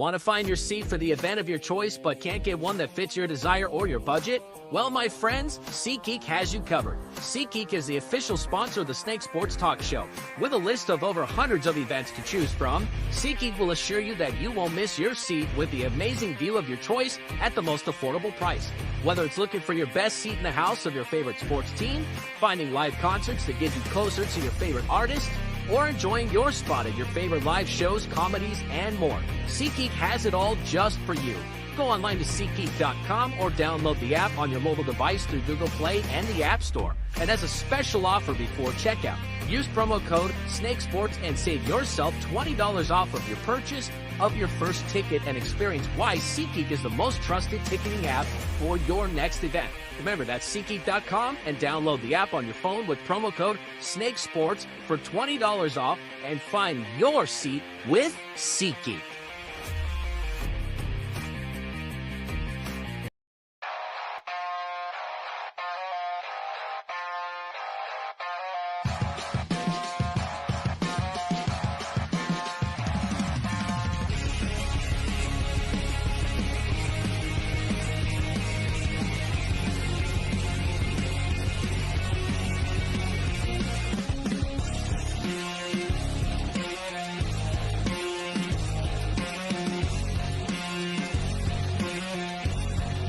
Want to find your seat for the event of your choice but can't get one that fits your desire or your budget? Well, my friends, SeatGeek has you covered. SeatGeek is the official sponsor of the Snake Sports Talk Show. With a list of over hundreds of events to choose from, SeatGeek will assure you that you won't miss your seat with the amazing view of your choice at the most affordable price. Whether it's looking for your best seat in the house of your favorite sports team, finding live concerts that get you closer to your favorite artist, or enjoying your spot at your favorite live shows, comedies, and more, SeatGeek has it all just for you. Go online to SeatGeek.com or download the app on your mobile device through Google Play and the App Store. And as a special offer before checkout, use promo code SNAKESPORTS and save yourself $20 off of your purchase of your first ticket and experience why SeatGeek is the most trusted ticketing app for your next event. Remember, that's SeatGeek.com and download the app on your phone with promo code SNAKESPORTS for $20 off and find your seat with SeatGeek.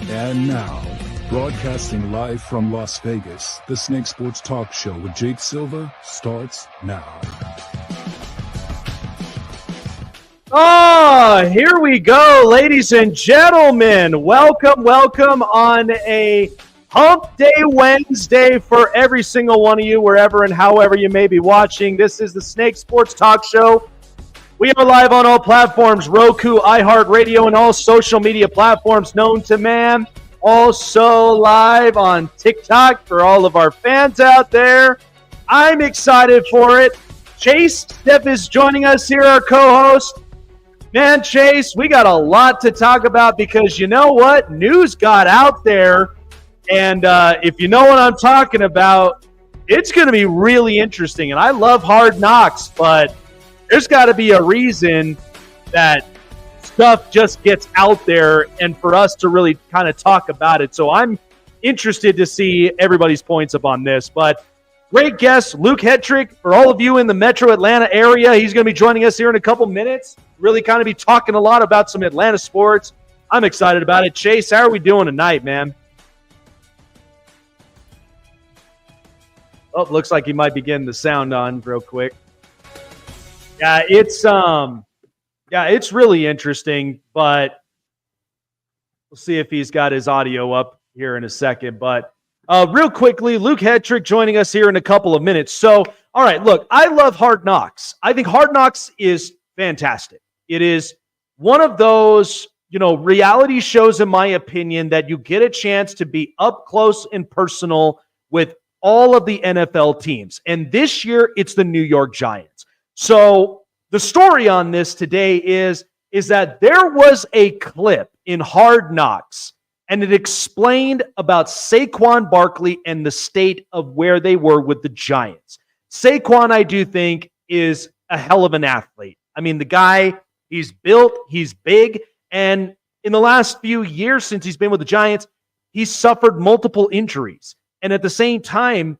And now, broadcasting live from Las Vegas, the Snake Sports Talk Show with Jake Silva starts now. Here we go, ladies and gentlemen. Welcome on a Hump Day Wednesday for every single one of you, wherever and however you may be watching. This is the Snake Sports Talk Show. We are live on all platforms, Roku, iHeartRadio, and all social media platforms known to man. Also live on TikTok for all of our fans out there. I'm excited for it. Chase Steph is joining us here, our co-host. Man, Chase, we got a lot to talk about because you know what? News got out there, and if you know what I'm talking about, it's going to be really interesting. And I love Hard Knocks, but there's got to be a reason that stuff just gets out there and for us to really kind of talk about it. So I'm interested to see everybody's points up on this. But great guest, Luke Hetrick. For all of you in the metro Atlanta area, he's going to be joining us here in a couple minutes. Really kind of be talking a lot about some Atlanta sports. I'm excited about it. Chase, how are we doing tonight, man? Oh, looks like he might be getting the sound on real quick. Yeah, it's really interesting, but we'll see if he's got his audio up here in a second. But real quickly, Luke Hetrick joining us here in a couple of minutes. So, all right, look, I love Hard Knocks. I think Hard Knocks is fantastic. It is one of those, reality shows, in my opinion, that you get a chance to be up close and personal with all of the NFL teams. And this year, it's the New York Giants. So the story on this today is that there was a clip in Hard Knocks, and it explained about Saquon Barkley and the state of where they were with the Giants. Saquon, I do think, is a hell of an athlete. I mean, the guy, he's built, he's big, and in the last few years since he's been with the Giants, he's suffered multiple injuries. And at the same time,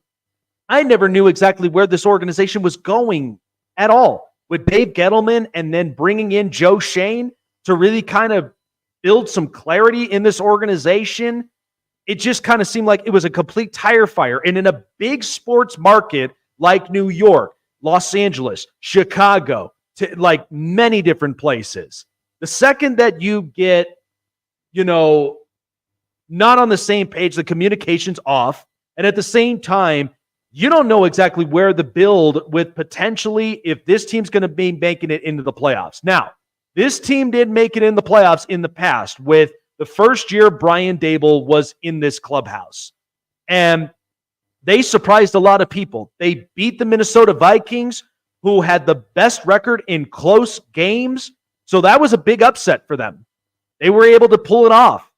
I never knew exactly where this organization was going at all, with Dave Gettleman and then bringing in Joe Shane to really kind of build some clarity in this organization. It just kind of seemed like it was a complete tire fire. And in a big sports market like New York, Los Angeles, Chicago, to like many different places, the second that you get, not on the same page, the communication's off, and at the same time, you don't know exactly where the build with potentially if this team's going to be making it into the playoffs. Now, this team did make it in the playoffs in the past with the first year Brian Dable was in this clubhouse. And they surprised a lot of people. They beat the Minnesota Vikings, who had the best record in close games. So that was a big upset for them. They were able to pull it off.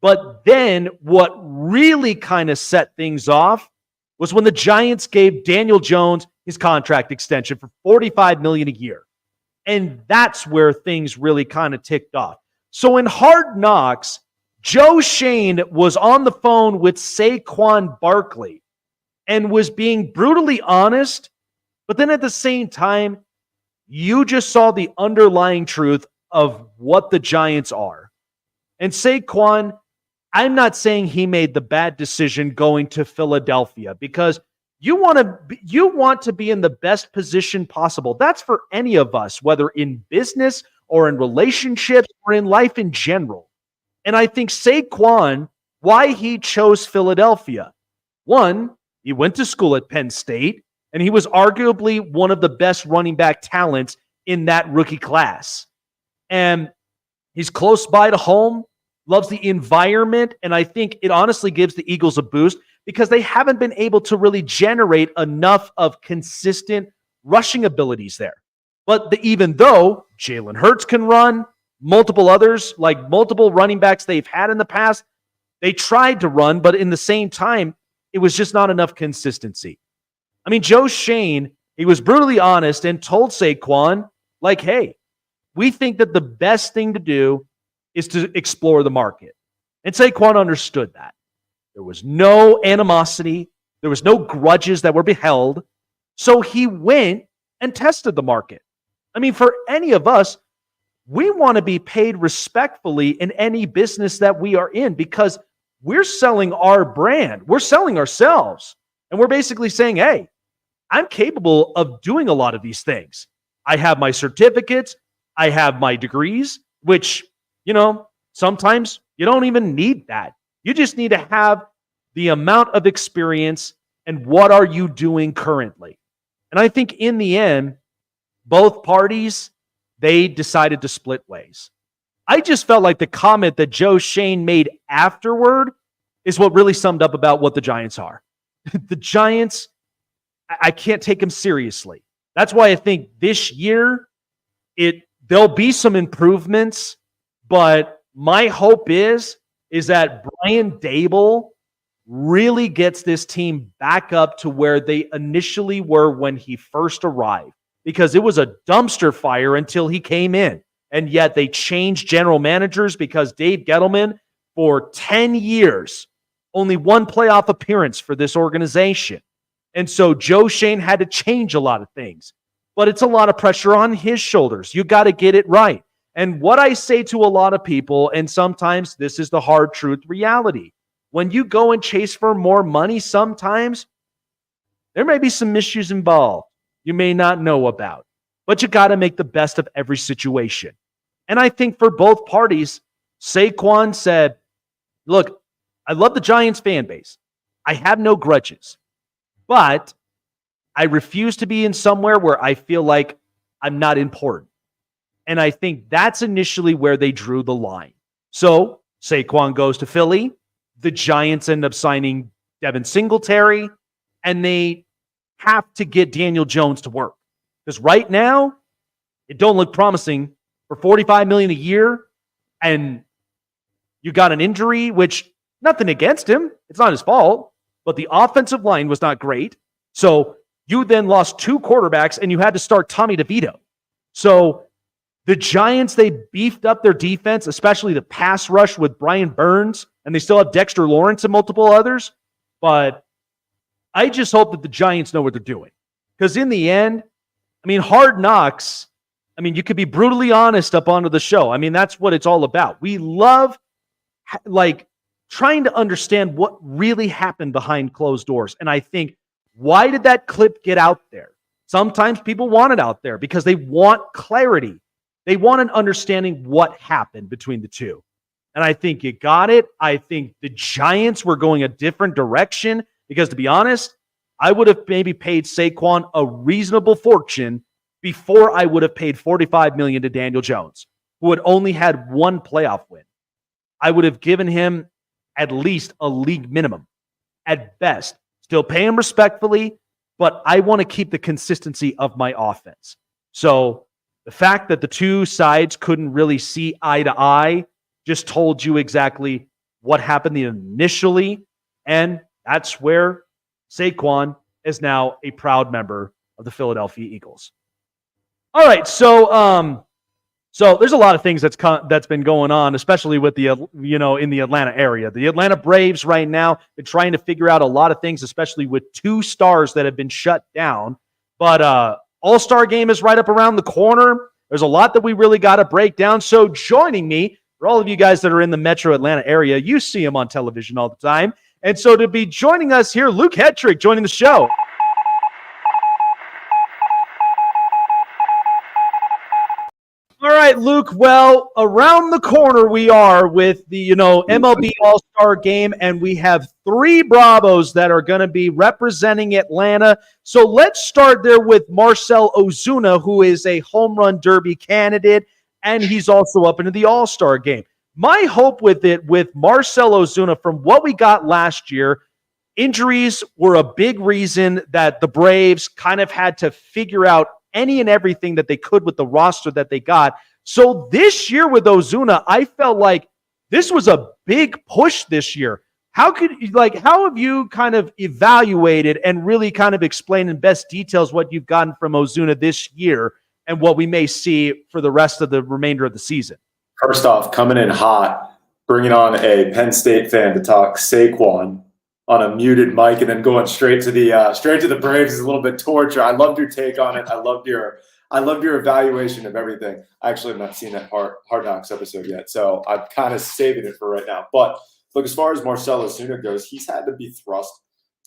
But then what really kind of set things off was when the Giants gave Daniel Jones his contract extension for $45 million a year. And that's where things really kind of ticked off. So in Hard Knocks, Joe Shane was on the phone with Saquon Barkley and was being brutally honest, but then at the same time, you just saw the underlying truth of what the Giants are. And Saquon, I'm not saying he made the bad decision going to Philadelphia, because you want to be in the best position possible. That's for any of us, whether in business or in relationships or in life in general. And I think Saquon, why he chose Philadelphia. One, he went to school at Penn State, and he was arguably one of the best running back talents in that rookie class. And he's close by to home, loves the environment, and I think it honestly gives the Eagles a boost because they haven't been able to really generate enough of consistent rushing abilities there. But even though Jalen Hurts can run, multiple others, like multiple running backs they've had in the past, they tried to run, but in the same time, it was just not enough consistency. I mean, Joe Shane, he was brutally honest and told Saquon, like, hey, we think that the best thing to do is to explore the market. And Saquon understood that. There was no animosity. There was no grudges that were beheld. So he went and tested the market. I mean, for any of us, we want to be paid respectfully in any business that we are in because we're selling our brand. We're selling ourselves. And we're basically saying, hey, I'm capable of doing a lot of these things. I have my certificates. I have my degrees, which, sometimes you don't even need that. You just need to have the amount of experience and what are you doing currently. And I think in the end, both parties, they decided to split ways. I just felt like the comment that Joe Shane made afterward is what really summed up about what the Giants are. The Giants, I can't take them seriously. That's why I think this year, there'll be some improvements, but my hope is that Brian Daboll really gets this team back up to where they initially were when he first arrived, because it was a dumpster fire until he came in. And yet they changed general managers because Dave Gettleman, for 10 years, only one playoff appearance for this organization. And so Joe Shane had to change a lot of things. But it's a lot of pressure on his shoulders. You got to get it right. And what I say to a lot of people, and sometimes this is the hard truth reality, when you go and chase for more money, sometimes there may be some issues involved you may not know about. But you got to make the best of every situation. And I think for both parties, Saquon said, look, I love the Giants fan base. I have no grudges. But I refuse to be in somewhere where I feel like I'm not important. And I think that's initially where they drew the line. So Saquon goes to Philly. The Giants end up signing Devin Singletary. And they have to get Daniel Jones to work. Because right now, it don't look promising for $45 million a year. And you got an injury, which nothing against him. It's not his fault. But the offensive line was not great. So you then lost two quarterbacks and you had to start Tommy DeVito. So the Giants, they beefed up their defense, especially the pass rush with Brian Burns, and they still have Dexter Lawrence and multiple others. But I just hope that the Giants know what they're doing. Because in the end, I mean, Hard Knocks, I mean, you could be brutally honest up onto the show. I mean, that's what it's all about. We love, trying to understand what really happened behind closed doors. And I think, why did that clip get out there? Sometimes people want it out there because they want clarity. They want an understanding what happened between the two. And I think you got it. I think the Giants were going a different direction because, to be honest, I would have maybe paid Saquon a reasonable fortune before I would have paid $45 million to Daniel Jones, who had only had one playoff win. I would have given him at least a league minimum at best. Still pay him respectfully, but I want to keep the consistency of my offense. So the fact that the two sides couldn't really see eye to eye just told you exactly what happened initially. And that's where Saquon is now a proud member of the Philadelphia Eagles. All right, so there's a lot of things that's been going on, especially with the in the Atlanta area. The Atlanta Braves right now been trying to figure out a lot of things, especially with two stars that have been shut down. But All-Star game is right up around the corner. There's a lot that we really got to break down. So joining me, for all of you guys that are in the Metro Atlanta area, you see him on television all the time. And so to be joining us here, Luke Hetrick joining the show. All right, Luke. Well, around the corner we are with the, MLB All-Star Game, and we have three Bravos that are going to be representing Atlanta. So let's start there with Marcell Ozuna, who is a home run derby candidate, and he's also up into the All-Star Game. My hope with Marcell Ozuna, from what we got last year, injuries were a big reason that the Braves kind of had to figure out any and everything that they could with the roster that they got. So this year with Ozuna, I felt like this was a big push this year. How have you kind of evaluated and really kind of explained in best details what you've gotten from Ozuna this year and what we may see for the rest of the remainder of the season? First off, coming in hot, bringing on a Penn State fan to talk Saquon on a muted mic, and then going straight to the Braves is a little bit torture. I loved your take on it. I loved your evaluation of everything. I actually have not seen that Hard Knocks episode yet, so I'm kind of saving it for right now. But look, as far as Marcell Ozuna goes, he's had to be thrust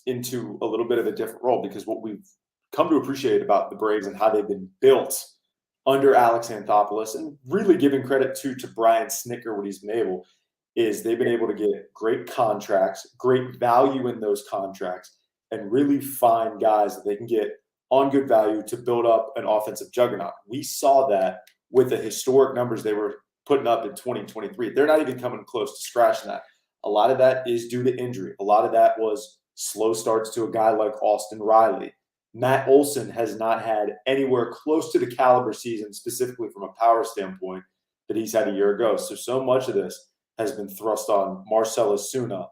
into a little bit of a different role, because what we've come to appreciate about the Braves and how they've been built under Alex Anthopoulos, and really giving credit to Brian Snitker, what he's been able, is they've been able to get great contracts, great value in those contracts, and really find guys that they can get on good value to build up an offensive juggernaut. We saw that with the historic numbers they were putting up in 2023. They're not even coming close to scratching that. A lot of that is due to injury. A lot of that was slow starts to a guy like Austin Riley. Matt Olson has not had anywhere close to the caliber season, specifically from a power standpoint, that he's had a year ago. So much of this has been thrust on Marcell Ozuna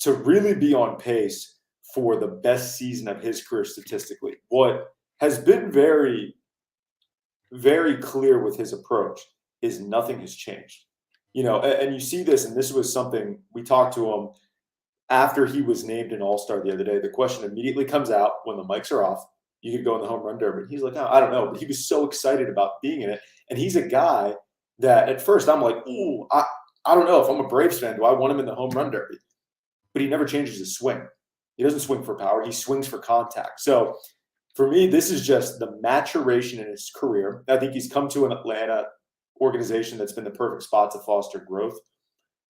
to really be on pace for the best season of his career statistically. What has been very, very clear with his approach is nothing has changed. And you see this, and this was something we talked to him after he was named an All-Star the other day. The question immediately comes out when the mics are off. You could go in the home run derby. He's like, oh, I don't know. But he was so excited about being in it. And he's a guy that at first I'm like, ooh, I don't know. If I'm a Braves fan, do I want him in the home run derby? But he never changes his swing. He doesn't swing for power. He swings for contact. So for me, this is just the maturation in his career. I think he's come to an Atlanta organization that's been the perfect spot to foster growth.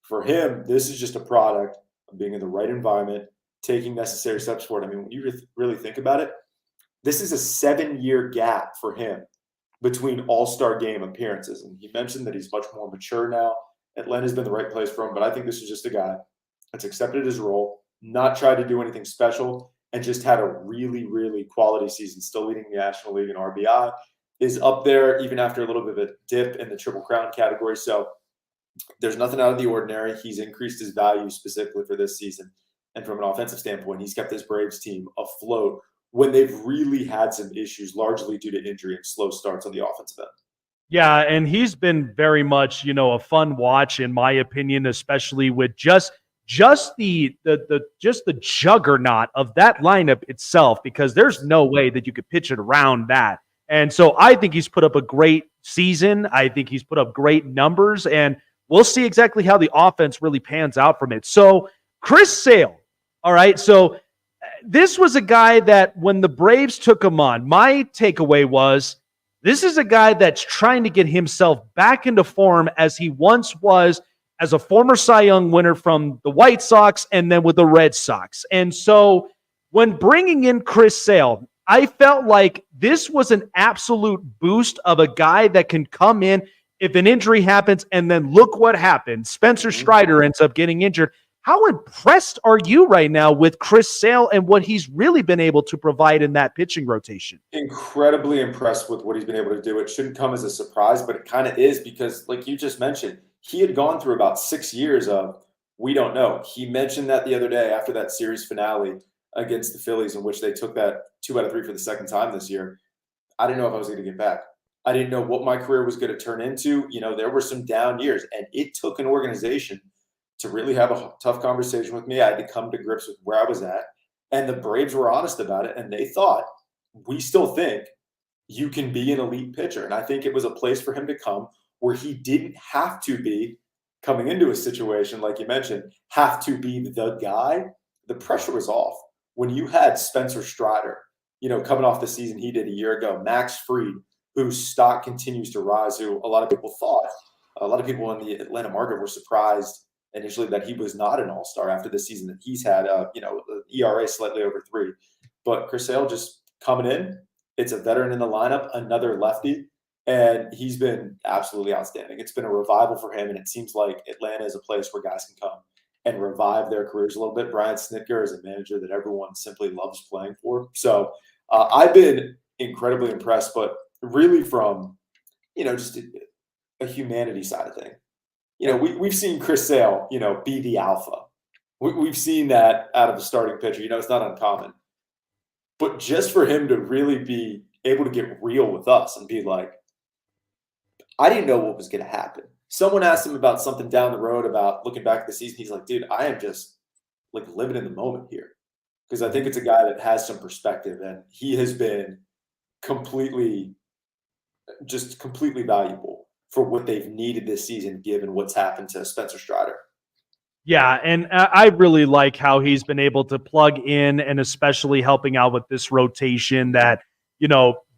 For him, this is just a product of being in the right environment, taking necessary steps forward. I mean, when you really think about it, this is a 7-year gap for him between All-Star game appearances. And he mentioned that he's much more mature now. Atlanta's been the right place for him, but I think this is just a guy that's accepted his role, not tried to do anything special, and just had a really, really quality season, still leading the National League in RBI, is up there even after a little bit of a dip in the Triple Crown category. So there's nothing out of the ordinary. He's increased his value specifically for this season. And from an offensive standpoint, he's kept this Braves team afloat when they've really had some issues, largely due to injury and slow starts on the offensive end. Yeah, and he's been very much, a fun watch in my opinion, especially with just the juggernaut of that lineup itself, because there's no way that you could pitch it around that. And so I think he's put up a great season. I think he's put up great numbers, and we'll see exactly how the offense really pans out from it. So Chris Sale, all right, so this was a guy that when the Braves took him on, my takeaway was, this is a guy that's trying to get himself back into form as he once was as a former Cy Young winner from the White Sox and then with the Red Sox. And so when bringing in Chris Sale, I felt like this was an absolute boost of a guy that can come in if an injury happens, and then look what happened. Spencer Strider ends up getting injured. How impressed are you right now with Chris Sale and what he's really been able to provide in that pitching rotation? Incredibly impressed with what he's been able to do. It shouldn't come as a surprise, but it kind of is, because like you just mentioned, he had gone through about 6 years of we don't know. He mentioned that the other day after that series finale against the Phillies, in which they took that 2 out of 3 for the second time this year. I didn't know if I was going to get back. I didn't know what my career was going to turn into. There were some down years, and it took an organization to really have a tough conversation with me. I had to come to grips with where I was at, and the Braves were honest about it, and they thought, we still think you can be an elite pitcher. And I think it was a place for him to come where he didn't have to be coming into a situation, like you mentioned, have to be the guy. The pressure was off. When you had Spencer Strider, coming off the season he did a year ago, Max Fried, whose stock continues to rise, who a lot of people in the Atlanta market were surprised initially that he was not an all-star after the season that he's had, ERA slightly over 3. But Chris Sale just coming in, it's a veteran in the lineup, another lefty, and he's been absolutely outstanding. It's been a revival for him, and it seems like Atlanta is a place where guys can come and revive their careers a little bit. Brian Snitker is a manager that everyone simply loves playing for. So I've been incredibly impressed, but really from, just a humanity side of thing. We've seen Chris Sale, be the alpha. We've seen that out of a starting pitcher. It's not uncommon. But just for him to really be able to get real with us and be like, I didn't know what was going to happen. Someone asked him about something down the road about looking back at the season. He's like, dude, I am just like living in the moment here. Because I think it's a guy that has some perspective, and he has been completely valuable for what they've needed this season, given what's happened to Spencer Strider. Yeah, and I really like how he's been able to plug in, and especially helping out with this rotation that,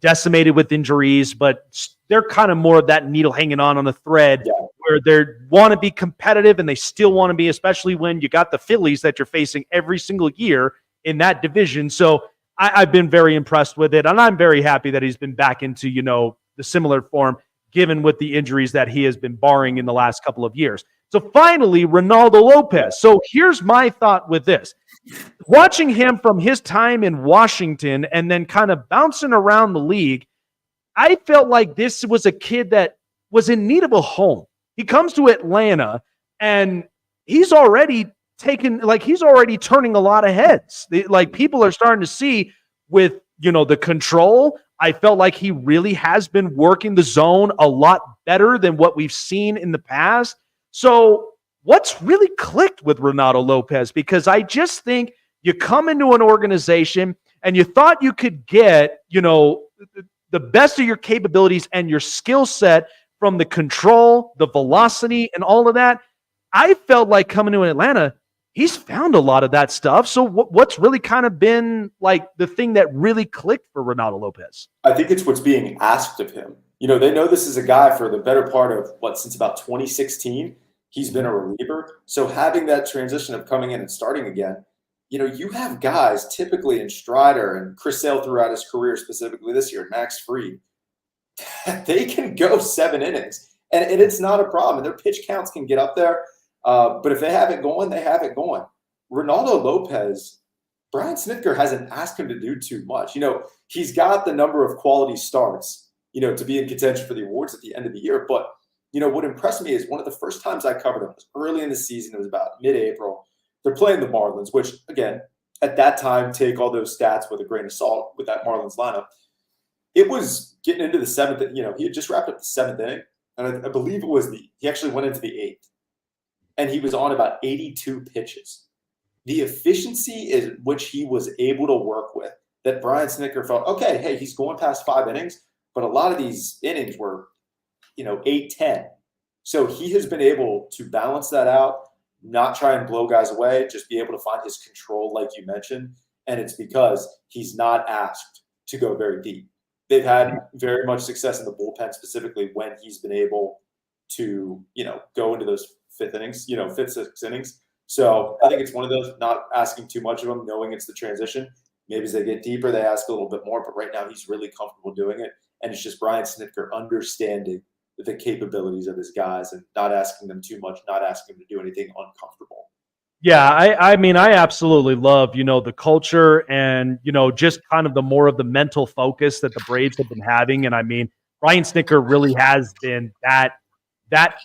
decimated with injuries, but they're kind of more of that needle hanging on a thread, where they want to be competitive and they still want to be, especially when you got the Phillies that you're facing every single year in that division. So I've been very impressed with it, and I'm very happy that he's been back into, the similar form, given with the injuries that he has been barring in the last couple of years. So finally, Ronaldo Lopez. So here's my thought with this. Watching him from his time in Washington and then kind of bouncing around the league, I felt like this was a kid that was in need of a home. He comes to Atlanta, and he's already turning a lot of heads. People are starting to see with, the control. I felt like he really has been working the zone a lot better than what we've seen in the past. So what's really clicked with Ronaldo Lopez? Because I just think you come into an organization and you thought you could get, the best of your capabilities and your skill set from the control, the velocity, and all of that. I felt like coming to Atlanta, he's found a lot of that stuff. So what's really kind of been like the thing that really clicked for Ronaldo Lopez? I think it's what's being asked of him. They know this is a guy for the better part of since about 2016, he's been a reliever. So having that transition of coming in and starting again, you have guys typically in Strider and Chris Sale throughout his career, specifically this year, Max Fried, they can go 7 innings, and it's not a problem. And their pitch counts can get up there. But if they have it going, they have it going. Ronaldo Lopez, Brian Snitker hasn't asked him to do too much. He's got the number of quality starts, to be in contention for the awards at the end of the year. But, what impressed me is one of the first times I covered him was early in the season. It was about mid-April. They're playing the Marlins, which, again, at that time, take all those stats with a grain of salt with that Marlins lineup. It was getting into the 7th. He had just wrapped up the 7th inning. And I believe he actually went into the 8th. And he was on about 82 pitches. The efficiency in which he was able to work with, that Brian Snitker felt, okay, hey, he's going past 5 innings, but a lot of these innings were, 8, 10. So he has been able to balance that out, not try and blow guys away, just be able to find his control, like you mentioned. And it's because he's not asked to go very deep. They've had very much success in the bullpen, specifically when he's been able to, go into those 5th innings, 5th, 6th innings. So I think it's one of those, not asking too much of him, knowing it's the transition. Maybe as they get deeper, they ask a little bit more, but right now he's really comfortable doing it. And it's just Brian Snitker understanding the capabilities of his guys and not asking them too much, not asking them to do anything uncomfortable. Yeah, I mean, I absolutely love, the culture and, just kind of the more of the mental focus that the Braves have been having. And I mean, Brian Snitker really has been that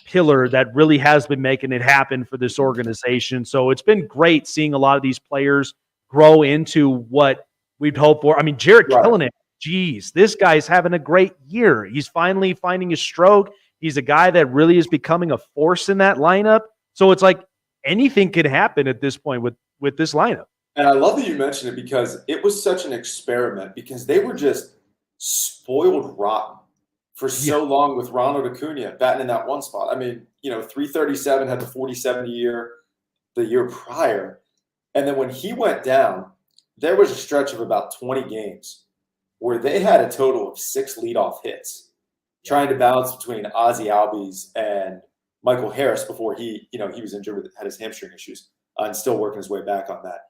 pillar that really has been making it happen for this organization. So it's been great seeing a lot of these players grow into what we'd hoped for. I mean, Jarred Kelenic geez, this guy's having a great year. He's finally finding his stroke. He's a guy that really is becoming a force in that lineup. So it's like anything could happen at this point with this lineup. And I love that you mentioned it because it was such an experiment because they were just spoiled rotten for so long with Ronald Acuna batting in that one spot. I mean, 337 had the 47 year the year prior. And then when he went down, there was a stretch of about 20 games where they had a total of 6 leadoff hits, trying to balance between Ozzie Albies and Michael Harris before he was injured, had his hamstring issues, and still working his way back on that.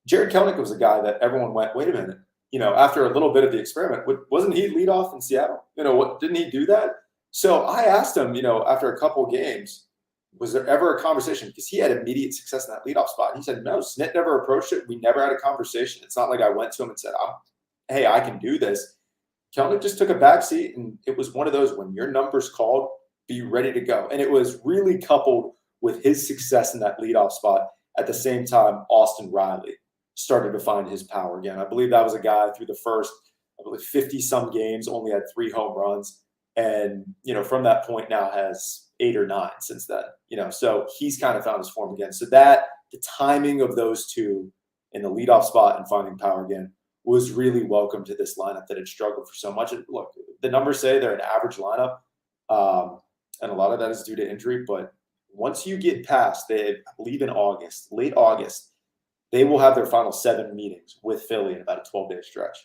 Jared Kelenic was a guy that everyone went, wait a minute, after a little bit of the experiment, wasn't he lead off in Seattle? Didn't he do that? So I asked him, after a couple of games, was there ever a conversation? Because he had immediate success in that leadoff spot. He said, no, Snit never approached it. We never had a conversation. It's not like I went to him and said, hey, I can do this. Kelenic just took a back seat, and it was one of those, when your number's called, be ready to go. And it was really coupled with his success in that leadoff spot. At the same time, Austin Riley started to find his power again. I believe that was a guy through the first, 50-some games, only had 3 home runs. And, from that point now has 8 or 9 since then. So he's kind of found his form again. So that, the timing of those two in the leadoff spot and finding power again was really welcome to this lineup that had struggled for so much. And look, the numbers say they're an average lineup, and a lot of that is due to injury. But once you get past, I believe in August, late August, they will have their final 7 meetings with Philly in about a 12-day stretch.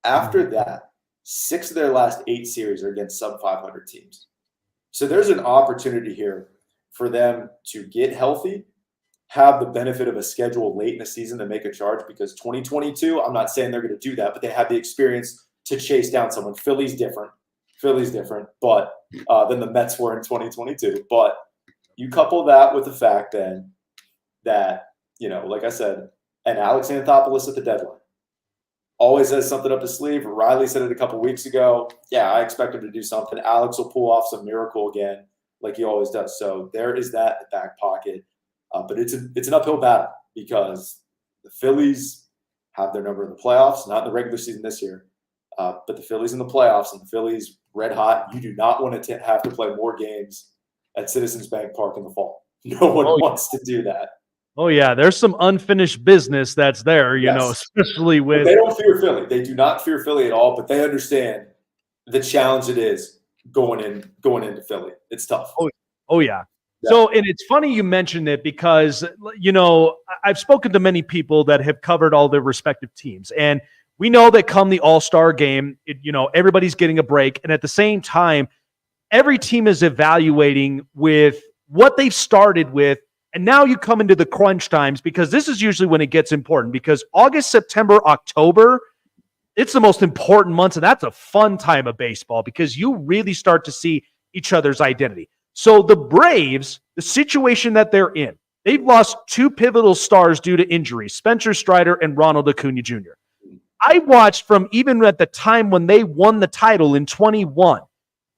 After that, 6 of their last 8 series are against sub-500 teams. So there's an opportunity here for them to get healthy, have the benefit of a schedule late in the season to make a charge, because 2022, I'm not saying they're going to do that, but they have the experience to chase down someone. Philly's different, but than the Mets were in 2022. But you couple that with the fact then that, like I said, and Alex Anthopoulos at the deadline always has something up his sleeve. Riley said it a couple weeks ago. Yeah, I expect him to do something. Alex will pull off some miracle again, like he always does. So there is that in the back pocket. But it's an uphill battle because the Phillies have their number in the playoffs, not in the regular season this year, but the Phillies in the playoffs, and the Phillies red hot. You do not want to have to play more games at Citizens Bank Park in the fall. No one wants to do that. Oh, yeah. There's some unfinished business that's there, especially with. But they don't fear Philly. They do not fear Philly at all, but they understand the challenge it is going into Philly. It's tough. Oh yeah. So, and it's funny you mentioned it because, I've spoken to many people that have covered all their respective teams. And we know that come the All-Star game, everybody's getting a break. And at the same time, every team is evaluating with what they've started with. And now you come into the crunch times, because this is usually when it gets important, because August, September, October, it's the most important months. And that's a fun time of baseball because you really start to see each other's identity. So the Braves, the situation that they're in, they've lost 2 pivotal stars due to injury, Spencer Strider and Ronald Acuna Jr. I watched from even at the time when they won the title in 21,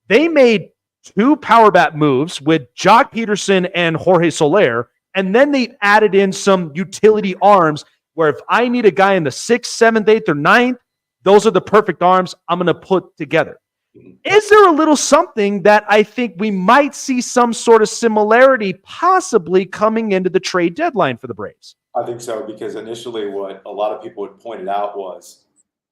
they made 2 power bat moves with Jock Peterson and Jorge Soler, and then they added in some utility arms where if I need a guy in the 6th, 7th, 8th, or 9th, those are the perfect arms I'm going to put together. Is there a little something that I think we might see some sort of similarity possibly coming into the trade deadline for the Braves? I think so, because initially what a lot of people had pointed out was,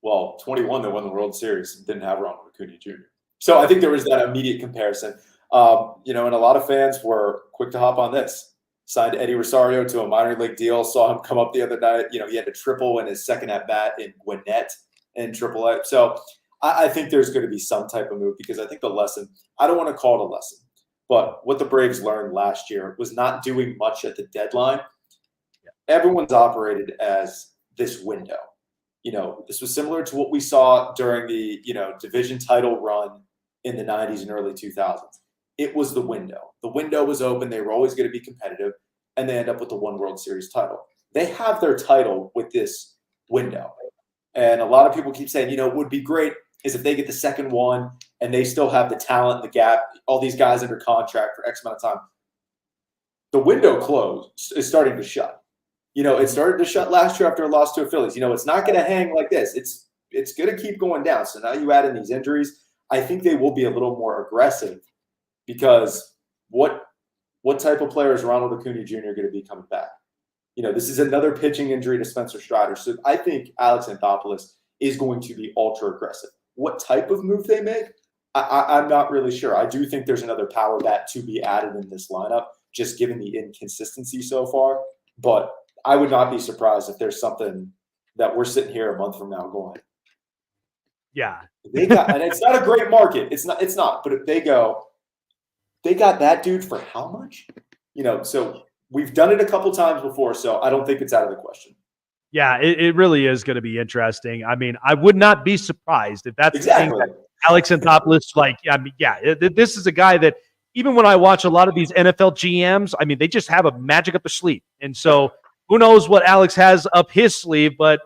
21, they won the World Series, didn't have Ronald Acuna Jr. So I think there was that immediate comparison. And a lot of fans were quick to hop on this. Signed Eddie Rosario to a minor league deal. Saw him come up the other night. He had a triple in his second at-bat in Gwinnett in AAA. So I think there's going to be some type of move, because I think the lesson, I don't want to call it a lesson, but what the Braves learned last year was not doing much at the deadline. Everyone's operated as this window. This was similar to what we saw during the, division title run in the 90s and early 2000s. It was the window. The window was open. They were always going to be competitive, and they end up with the 1 World Series title. They have their title with this window. And a lot of people keep saying, it would be great is if they get the second one and they still have the talent, the gap, all these guys under contract for X amount of time. The window is starting to shut. It started to shut last year after a loss to a Phillies. It's not going to hang like this. it's going to keep going down. So now you add in these injuries. I think they will be a little more aggressive because what type of player is Ronald Acuna Jr. going to be coming back? This is another pitching injury to Spencer Strider. So I think Alex Anthopoulos is going to be ultra aggressive. What type of move they make, I'm not really sure. I do think there's another power bat to be added in this lineup, just given the inconsistency so far. But I would not be surprised if there's something that we're sitting here a month from now going, yeah, they got, and it's not a great market. It's not. But if they got that dude for how much? So we've done it a couple times before, so I don't think it's out of the question. Yeah, it really is going to be interesting. I mean, I would not be surprised if that's exactly the thing that Alex Anthopoulos, this is a guy that even when I watch a lot of these NFL GMs, I mean, they just have a magic up their sleeve. And so who knows what Alex has up his sleeve, but,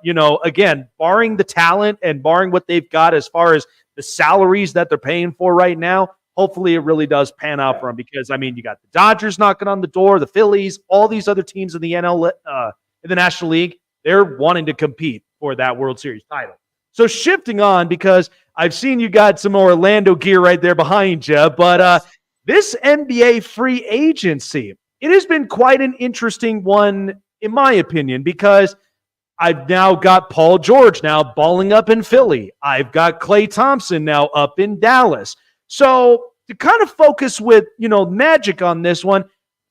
again, barring the talent and barring what they've got as far as the salaries that they're paying for right now, hopefully it really does pan out for him because, I mean, you got the Dodgers knocking on the door, the Phillies, all these other teams in the in the National League, they're wanting to compete for that World Series title. So shifting on, because I've seen you got some more Orlando gear right there behind you, but this NBA free agency, it has been quite an interesting one, in my opinion, because I've now got Paul George now balling up in Philly. I've got Klay Thompson now up in Dallas. So to kind of focus with, Magic on this one,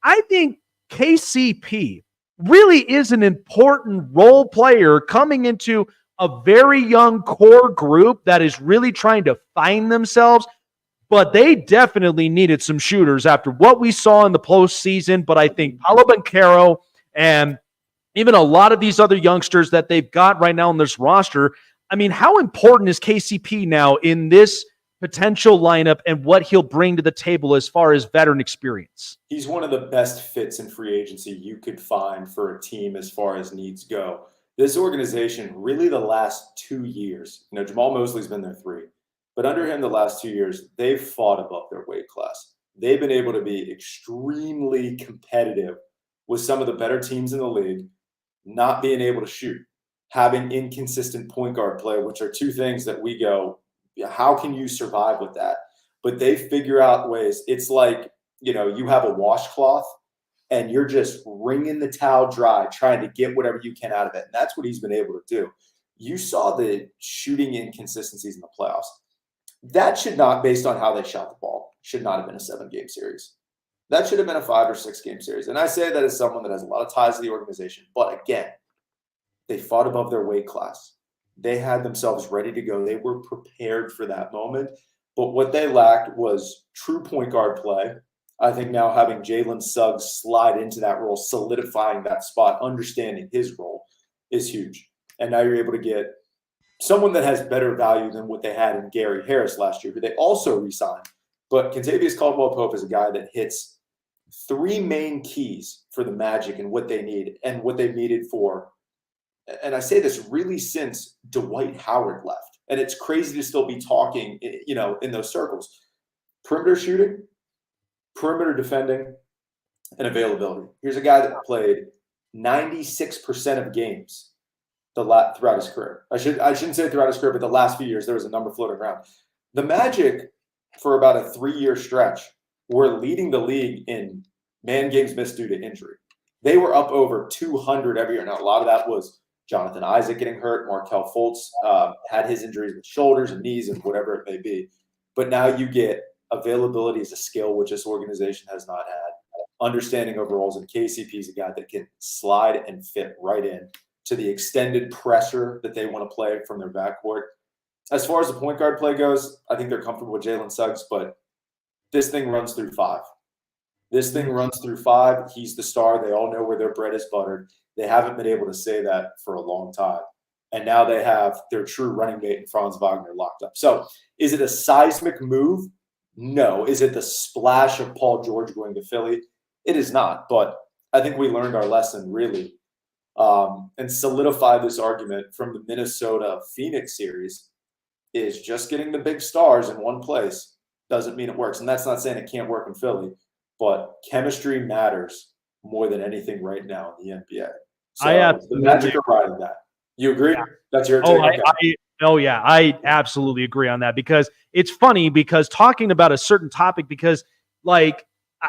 I think KCP really is an important role player coming into a very young core group that is really trying to find themselves. But they definitely needed some shooters after what we saw in the postseason. But I think Paolo Banchero and even a lot of these other youngsters that they've got right now on this roster, I mean, how important is KCP now in this potential lineup and what he'll bring to the table as far as veteran experience? He's one of the best fits in free agency you could find for a team as far as needs go. This organization, really the last 2 years, Jamal Mosley's been there 3, but under him the last 2 years, they've fought above their weight class. They've been able to be extremely competitive with some of the better teams in the league, not being able to shoot, having inconsistent point guard play, which are two things that we go, how can you survive with that? But they figure out ways. It's like, you have a washcloth and you're just wringing the towel dry, trying to get whatever you can out of it. And that's what he's been able to do. You saw the shooting inconsistencies in the playoffs. That should not, based on how they shot the ball, should not have been a 7-game series. That should have been a 5 or 6-game series. And I say that as someone that has a lot of ties to the organization. But again, they fought above their weight class. They had themselves ready to go. They were prepared for that moment. But what they lacked was true point guard play. I think now having Jalen Suggs slide into that role, solidifying that spot, understanding his role is huge. And now you're able to get someone that has better value than what they had in Gary Harris last year, who they also re-signed. But Kentavious Caldwell-Pope is a guy that hits 3 main keys for the Magic and what they need and what they've needed for. And I say this really since Dwight Howard left. And it's crazy to still be talking, in those circles. Perimeter shooting, perimeter defending, and availability. Here's a guy that played 96% of games throughout his career. I shouldn't say throughout his career, but the last few years, there was a number floating around. The Magic, for about a 3-year stretch, were leading the league in man games missed due to injury. They were up over 200 every year. Now, a lot of that was Jonathan Isaac getting hurt. Markelle Fultz had his injuries with shoulders and knees and whatever it may be. But now you get availability as a skill, which this organization has not had. Understanding overalls, and KCP is a guy that can slide and fit right in to the extended pressure that they want to play from their backcourt. As far as the point guard play goes, I think they're comfortable with Jalen Suggs, but this thing runs through 5. He's the star. They all know where their bread is buttered. They haven't been able to say that for a long time. And now they have their true running mate in Franz Wagner locked up. So is it a seismic move? No. Is it the splash of Paul George going to Philly? It is not. But I think we learned our lesson, really, and solidified this argument from the Minnesota-Phoenix series is just getting the big stars in one place doesn't mean it works. And that's not saying it can't work in Philly, but chemistry matters more than anything right now in the NBA. So the Magic are riding that. You agree? Yeah. That's your take? Oh, yeah, I absolutely agree on that because it's funny because talking about a certain topic because, like,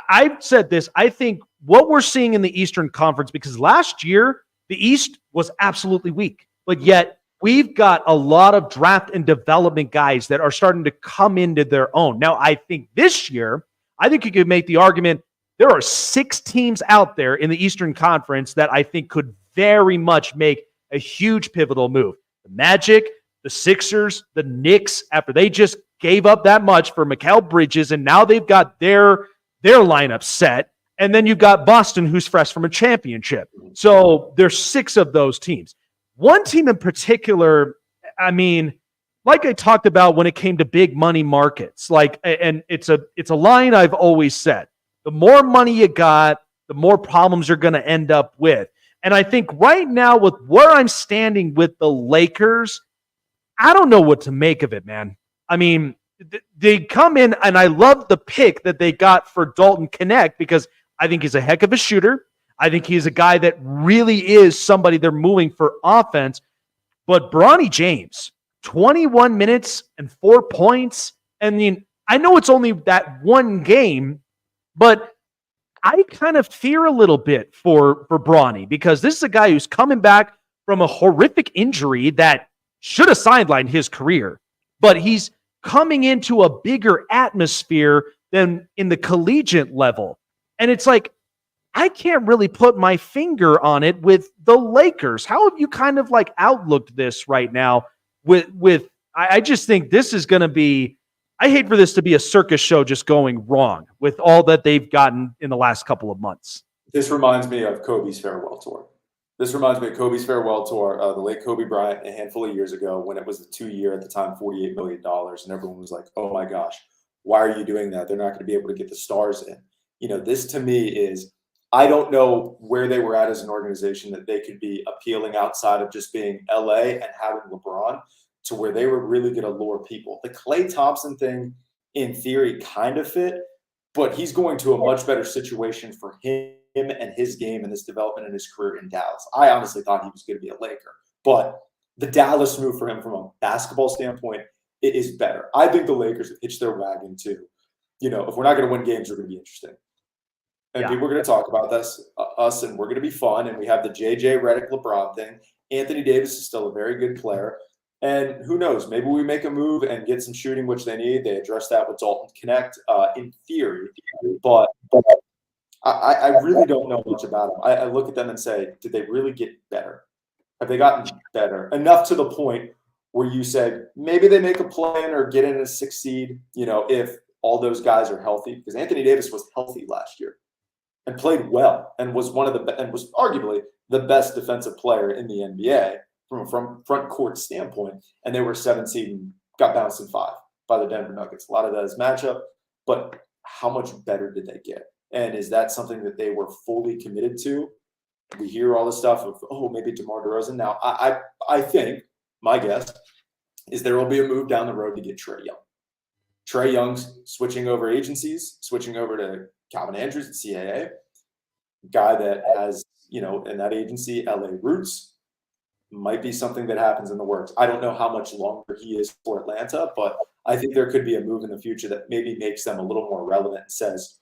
I've said this, I think what we're seeing in the Eastern Conference, because last year the East was absolutely weak, but yet we've got a lot of draft and development guys that are starting to come into their own. Now, I think this year, I think you could make the argument there are 6 teams out there in the Eastern Conference that I think could very much make a huge pivotal move. The Magic, the Sixers, the Knicks, after they just gave up that much for Mikal Bridges, and now they've got their lineup set. And then you've got Boston, who's fresh from a championship. So there's 6 of those teams. One team in particular, I mean, like I talked about when it came to big money markets, like, and it's a line I've always said, the more money you got, the more problems you're going to end up with. And I think right now with where I'm standing with the Lakers, I don't know what to make of it, man. I mean, they come in, and I love the pick that they got for Dalton Connect because I think he's a heck of a shooter. I think he's a guy that really is somebody they're moving for offense. But Bronny James, 21 minutes and 4 points. I mean, I know it's only that one game, but I kind of fear a little bit for Bronny because this is a guy who's coming back from a horrific injury that should have sidelined his career, but he's coming into a bigger atmosphere than in the collegiate level. And it's like, I can't really put my finger on it with the Lakers. How have you kind of like outlooked this right now with I just think this is going to be, I hate for this to be a circus show just going wrong with all that they've gotten in the last couple of months. This reminds me of Kobe's farewell tour. The late Kobe Bryant, a handful of years ago, when it was the 2-year, at the time, $48 million. And everyone was like, oh my gosh, why are you doing that? They're not going to be able to get the stars in. You know, this to me is, I don't know where they were at as an organization that they could be appealing outside of just being LA and having LeBron to where they were really going to lure people. The Klay Thompson thing, in theory, kind of fit, but he's going to a much better situation for him and his game and this development in his career in Dallas. I honestly thought he was going to be a Laker, but the Dallas move for him from a basketball standpoint, it is better. I think the Lakers have hitched their wagon too. You know, if we're not going to win games, we're going to be interesting. And people are going to talk about us, and we're going to be fun. And we have the JJ Redick LeBron thing. Anthony Davis is still a very good player. And who knows, maybe we make a move and get some shooting, which they need. They address that with Dalton Connect in theory. But I really don't know much about them. I look at them and say, did they really get better? Have they gotten better? Enough to the point where you said maybe they make a play-in or get in a 6 seed, you know, if all those guys are healthy. Because Anthony Davis was healthy last year and played well and was was arguably the best defensive player in the NBA from a front court standpoint. And they were 7 seed and got bounced in 5 by the Denver Nuggets. A lot of that is matchup, but how much better did they get? And is that something that they were fully committed to? We hear all this stuff of, oh, maybe DeMar DeRozan. Now, I think, my guess, is there will be a move down the road to get Trae Young. Trae Young's switching over agencies, switching over to Calvin Andrews at CAA, guy that has, you know, in that agency, LA roots, might be something that happens in the works. I don't know how much longer he is for Atlanta, but I think there could be a move in the future that maybe makes them a little more relevant and says,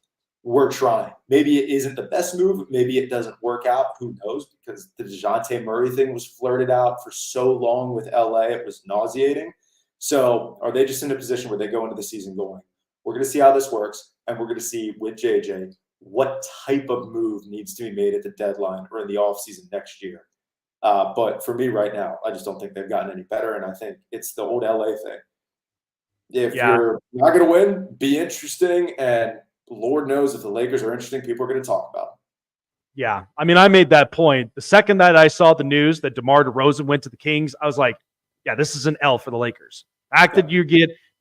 we're trying. Maybe it isn't the best move. Maybe it doesn't work out. Who knows? Because the DeJounte Murray thing was flirted out for so long with LA. It was nauseating. So are they just in a position where they go into the season going, we're going to see how this works, and we're going to see with JJ what type of move needs to be made at the deadline or in the offseason next year. But for me right now, I just don't think they've gotten any better, and I think it's the old LA thing. If you're not going to win, be interesting, and Lord knows if the Lakers are interesting, people are going to talk about them. Yeah, I mean, I made that point. The second that I saw the news that DeMar DeRozan went to the Kings, I was like, yeah, this is an L for the Lakers. The fact that you're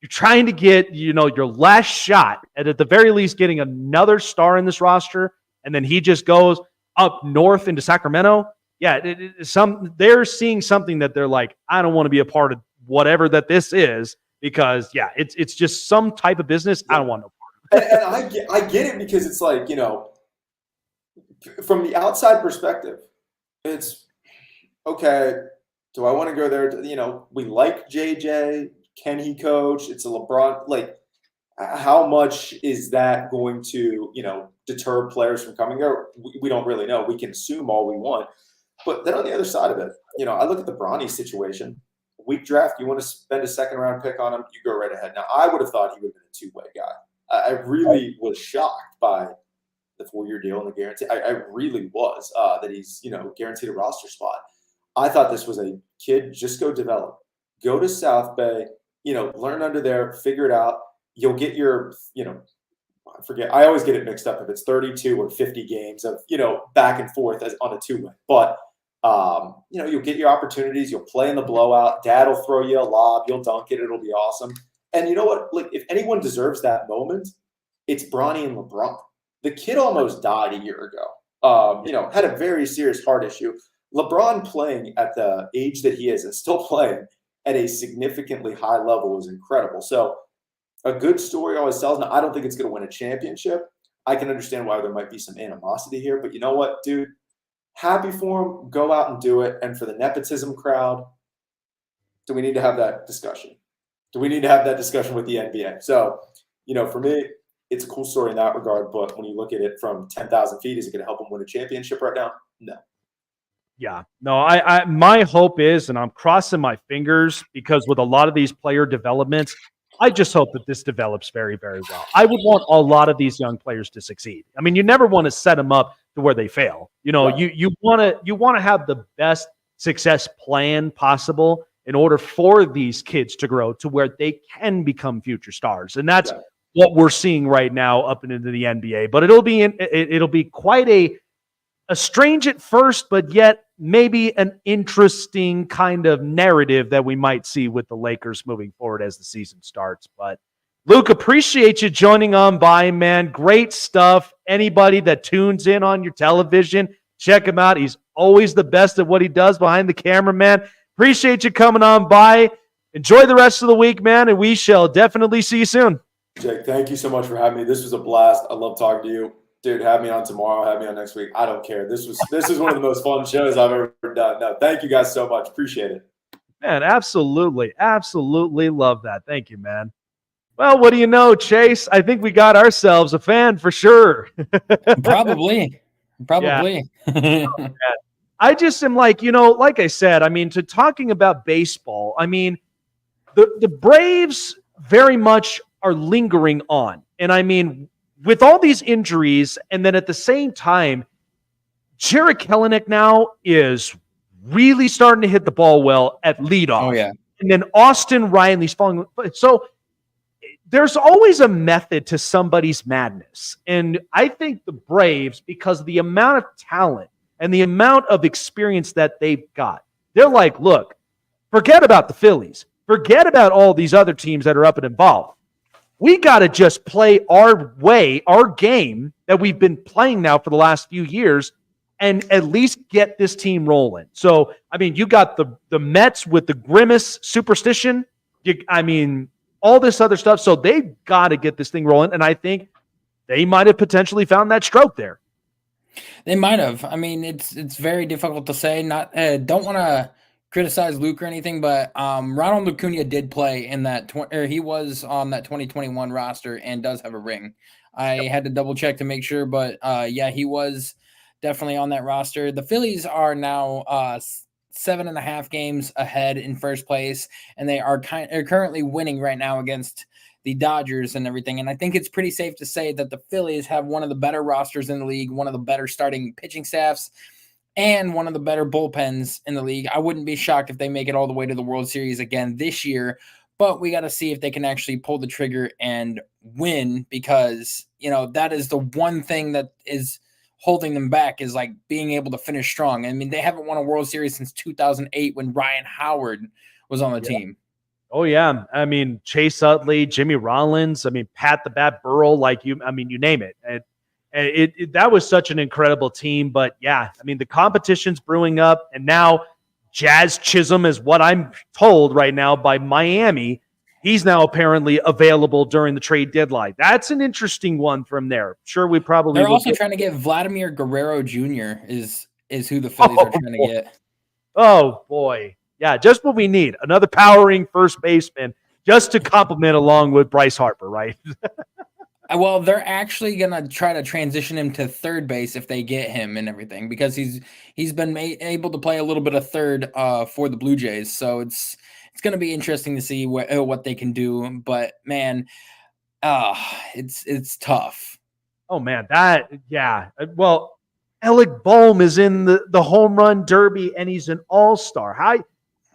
trying to get, you know, your last shot at the very least getting another star in this roster, and then he just goes up north into Sacramento. Yeah, they're seeing something that they're like, I don't want to be a part of whatever that this is because, yeah, it's just some type of business. I don't want no part of it. And I get it because it's like, you know, from the outside perspective, it's okay. Do I want to go there? We like JJ. Can he coach? It's a LeBron. Like, how much is that going to, deter players from coming there? We don't really know. We can assume all we want. But then on the other side of it, I look at the Bronny situation. Weak draft, you want to spend a second-round pick on him, you go right ahead. Now, I would have thought he would have been a two-way guy. I really was shocked by the 4-year deal and the guarantee. I really was that he's, guaranteed a roster spot. I thought this was a kid, just go develop. Go to South Bay, learn under there, figure it out. You'll get your, I forget. I always get it mixed up if it's 32 or 50 games of, back and forth on a two-way. But, you'll get your opportunities. You'll play in the blowout. Dad will throw you a lob. You'll dunk it. It'll be awesome. And you know what? Like, if anyone deserves that moment, it's Bronny and LeBron. The kid almost died a year ago. Had a very serious heart issue. LeBron playing at the age that he is and still playing at a significantly high level is incredible. So a good story always sells. Now, I don't think it's going to win a championship. I can understand why there might be some animosity here. But you know what, dude? Happy for him. Go out and do it. And for the nepotism crowd, do we need to have that discussion? Do we need to have that discussion with the NBA? So, for me, it's a cool story in that regard. But when you look at it from 10,000 feet, is it going to help him win a championship right now? No. Yeah, no, I my hope is, and I'm crossing my fingers because with a lot of these player developments, I just hope that this develops very, very well. I would want a lot of these young players to succeed. I mean, you never want to set them up to where they fail. Right. You want to have the best success plan possible in order for these kids to grow to where they can become future stars, and that's what we're seeing right now up and into the NBA. But it'll be quite a strange at first, but yet maybe an interesting kind of narrative that we might see with the Lakers moving forward as the season starts. But Luke, appreciate you joining on by, man. Great stuff. Anybody that tunes in on your television, check him out. He's always the best at what he does behind the camera, man. Appreciate you coming on by. Enjoy the rest of the week, man, and we shall definitely see you soon. Jake, thank you so much for having me. This was a blast. I love talking to you. Dude, have me on tomorrow. Have me on next week. I don't care. This is one of the most fun shows I've ever done. No, thank you guys so much. Appreciate it. Man, absolutely. Absolutely love that. Thank you, man. Well, what do you know, Chase? I think we got ourselves a fan for sure. Probably. Yeah. I just am like, like I said, I mean, to talking about baseball, I mean, the Braves very much are lingering on. And I mean, with all these injuries, and then at the same time, Jarred Kelenic now is really starting to hit the ball well at leadoff. Oh, yeah. And then Austin Riley's falling. So there's always a method to somebody's madness. And I think the Braves, because of the amount of talent and the amount of experience that they've got, they're like, look, forget about the Phillies. Forget about all these other teams that are up and involved. We got to just play our way, our game that we've been playing now for the last few years, and at least get this team rolling. So, I mean, you got the Mets with the grimace superstition. All this other stuff. So they've got to get this thing rolling, and I think they might have potentially found that stroke there. They might have. I mean, it's very difficult to say. Don't want to criticize Luke or anything, but Ronald Acuna did play in that, he was on that 2021 roster and does have a ring. I had to double check to make sure, but yeah, he was definitely on that roster. The Phillies are now 7.5 games ahead in first place, and they are currently winning right now against the Dodgers and everything. And I think it's pretty safe to say that the Phillies have one of the better rosters in the league, one of the better starting pitching staffs, and one of the better bullpens in the league. I wouldn't be shocked if they make it all the way to the World Series again this year, but we got to see if they can actually pull the trigger and win, because, that is the one thing that is holding them back, is like being able to finish strong. I mean, they haven't won a World Series since 2008 when Ryan Howard was on the team. Oh, yeah. I mean, Chase Utley, Jimmy Rollins, Pat the Bat Burrell, you name it. That was such an incredible team. But, yeah, the competition's brewing up. And now Jazz Chisholm is what I'm told right now by Miami. He's now apparently available during the trade deadline. That's an interesting one from there. Sure, we probably They're also trying to get Vladimir Guerrero Jr. is who the Phillies are trying to get. Oh, boy. Yeah, just what we need. Another powering first baseman just to complement along with Bryce Harper, right? Well, they're actually gonna try to transition him to third base if they get him and everything, because he's been able to play a little bit of third for the Blue Jays. So it's gonna be interesting to see what they can do. But man, it's tough. Oh man, well, Alec Boehm is in the home run derby and he's an all-star.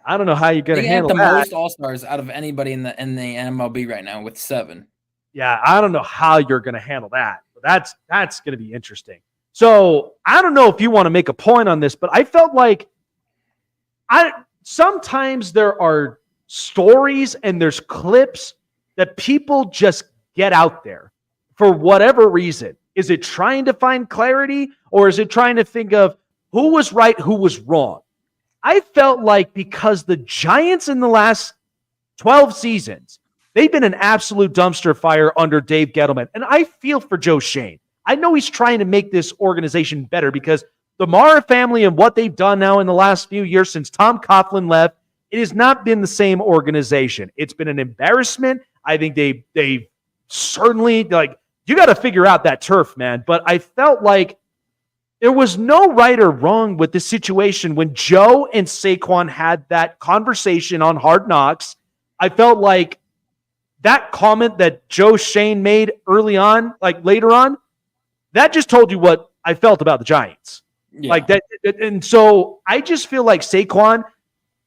I don't know how you're going to handle the that. most all-stars out of anybody in the MLB right now with 7. Yeah, I don't know how you're going to handle that. But that's going to be interesting. So I don't know if you want to make a point on this, but I felt like sometimes there are stories and there's clips that people just get out there for whatever reason. Is it trying to find clarity, or is it trying to think of who was right, who was wrong? I felt like because the Giants in the last 12 seasons, they've been an absolute dumpster fire under Dave Gettleman. And I feel for Joe Shane. I know he's trying to make this organization better because the Mara family and what they've done now in the last few years since Tom Coughlin left, it has not been the same organization. It's been an embarrassment. I think they certainly, you got to figure out that turf, man. But I felt like there was no right or wrong with the situation when Joe and Saquon had that conversation on Hard Knocks. I felt like that comment that Joe Shane made early on, later on, that just told you what I felt about the Giants. Yeah. Like that. And so I just feel like Saquon,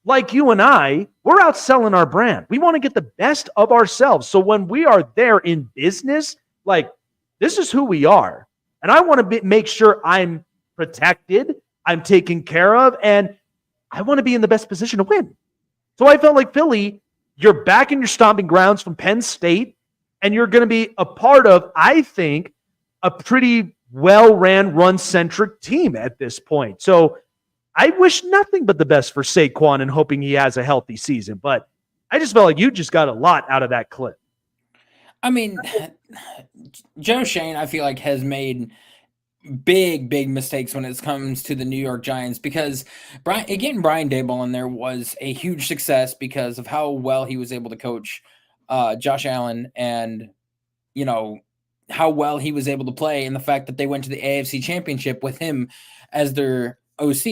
like you and I, we're out selling our brand. We want to get the best of ourselves. So when we are there in business, this is who we are. And I want to make sure I'm protected, I'm taken care of, and I want to be in the best position to win. So I felt like Philly, you're back in your stomping grounds from Penn State, and you're going to be a part of, I think, a pretty well-ran, run-centric team at this point. So I wish nothing but the best for Saquon and hoping he has a healthy season. But I just felt like you just got a lot out of that clip. I mean, Joe Shane, I feel like, has made big mistakes when it comes to the New York Giants because Brian Daboll in there was a huge success because of how well he was able to coach Josh Allen and, how well he was able to play and the fact that they went to the AFC Championship with him as their OC.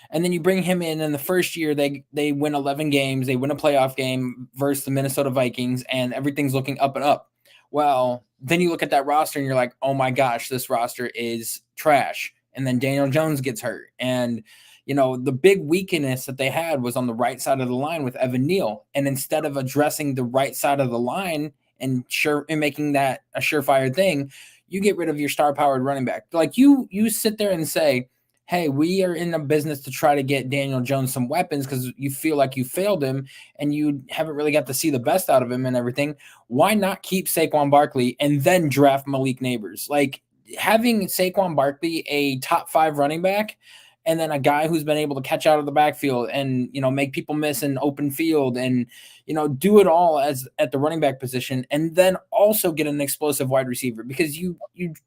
And then you bring him in the first year, they win 11 games, they win a playoff game versus the Minnesota Vikings, and everything's looking up and up. Well, then you look at that roster and you're like, oh my gosh, this roster is trash. And then Daniel Jones gets hurt. And, the big weakness that they had was on the right side of the line with Evan Neal. And instead of addressing the right side of the line and making that a surefire thing, you get rid of your star-powered running back. Like you sit there and say, hey, we are in the business to try to get Daniel Jones some weapons because you feel like you failed him and you haven't really got to see the best out of him and everything. Why not keep Saquon Barkley and then draft Malik Neighbors? Like having Saquon Barkley a top 5 running back and then a guy who's been able to catch out of the backfield and, make people miss in open field and, do it all at the running back position and then also get an explosive wide receiver because you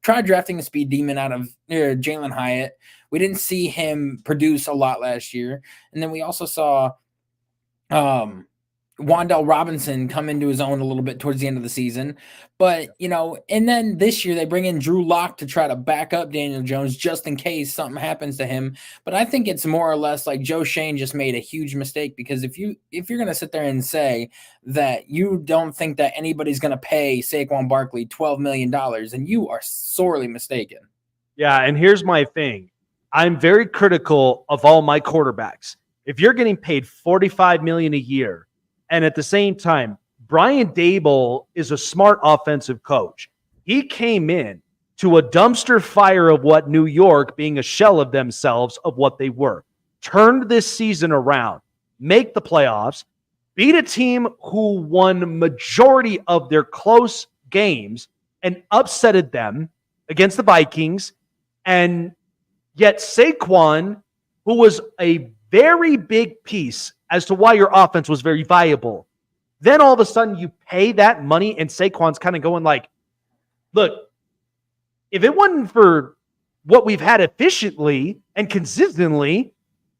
tried drafting a speed demon out of Jalen Hyatt. We didn't see him produce a lot last year. And then we also saw Wan'Dale Robinson come into his own a little bit towards the end of the season. But, and then this year they bring in Drew Lock to try to back up Daniel Jones just in case something happens to him. But I think it's more or less like Joe Shane just made a huge mistake because if you're going to sit there and say that you don't think that anybody's going to pay Saquon Barkley $12 million, then you are sorely mistaken. Yeah, and here's my thing. I'm very critical of all my quarterbacks. If you're getting paid $45 million a year, and at the same time, Brian Daboll is a smart offensive coach. He came in to a dumpster fire of what New York, being a shell of themselves, of what they were, turned this season around, make the playoffs, beat a team who won majority of their close games and upsetted them against the Vikings. And yet Saquon, who was a very big piece as to why your offense was very viable. Then all of a sudden you pay that money and Saquon's kind of going like, look, if it wasn't for what we've had efficiently and consistently,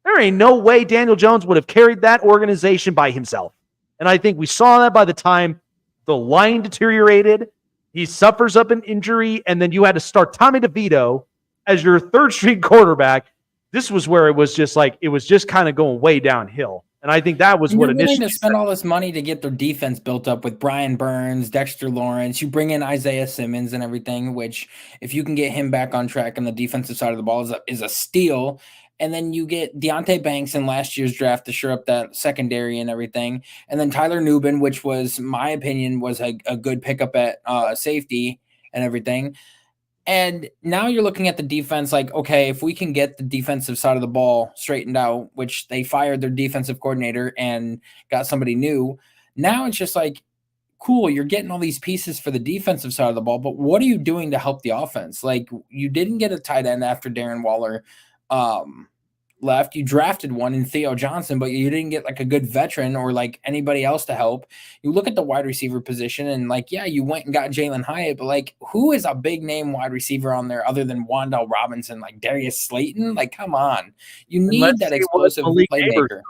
there ain't no way Daniel Jones would have carried that organization by himself. And I think we saw that by the time the line deteriorated. He suffers up an injury, and then you had to start Tommy DeVito as your third string quarterback. This was where it was just kind of going way downhill. And I think that was what initially. You're willing to spend all this money to get their defense built up with Brian Burns, Dexter Lawrence. You bring in Isaiah Simmons and everything, which if you can get him back on track on the defensive side of the ball is a steal. And then you get Deonte Banks in last year's draft to shore up that secondary and everything. And then Tyler Nubin, which was, my opinion, was a good pickup at safety and everything. And now you're looking at the defense like, okay, if we can get the defensive side of the ball straightened out, which they fired their defensive coordinator and got somebody new, now it's just like, cool, you're getting all these pieces for the defensive side of the ball, but what are you doing to help the offense? Like, you didn't get a tight end after Darren Waller left. You drafted one in Theo Johnson, but you didn't get like a good veteran or like anybody else to help. You look at the wide receiver position and like, yeah, you went and got Jalen Hyatt, but like, who is a big name wide receiver on there other than Wan'Dale Robinson, like Darius Slayton? Like, come on, you need that explosive playmaker.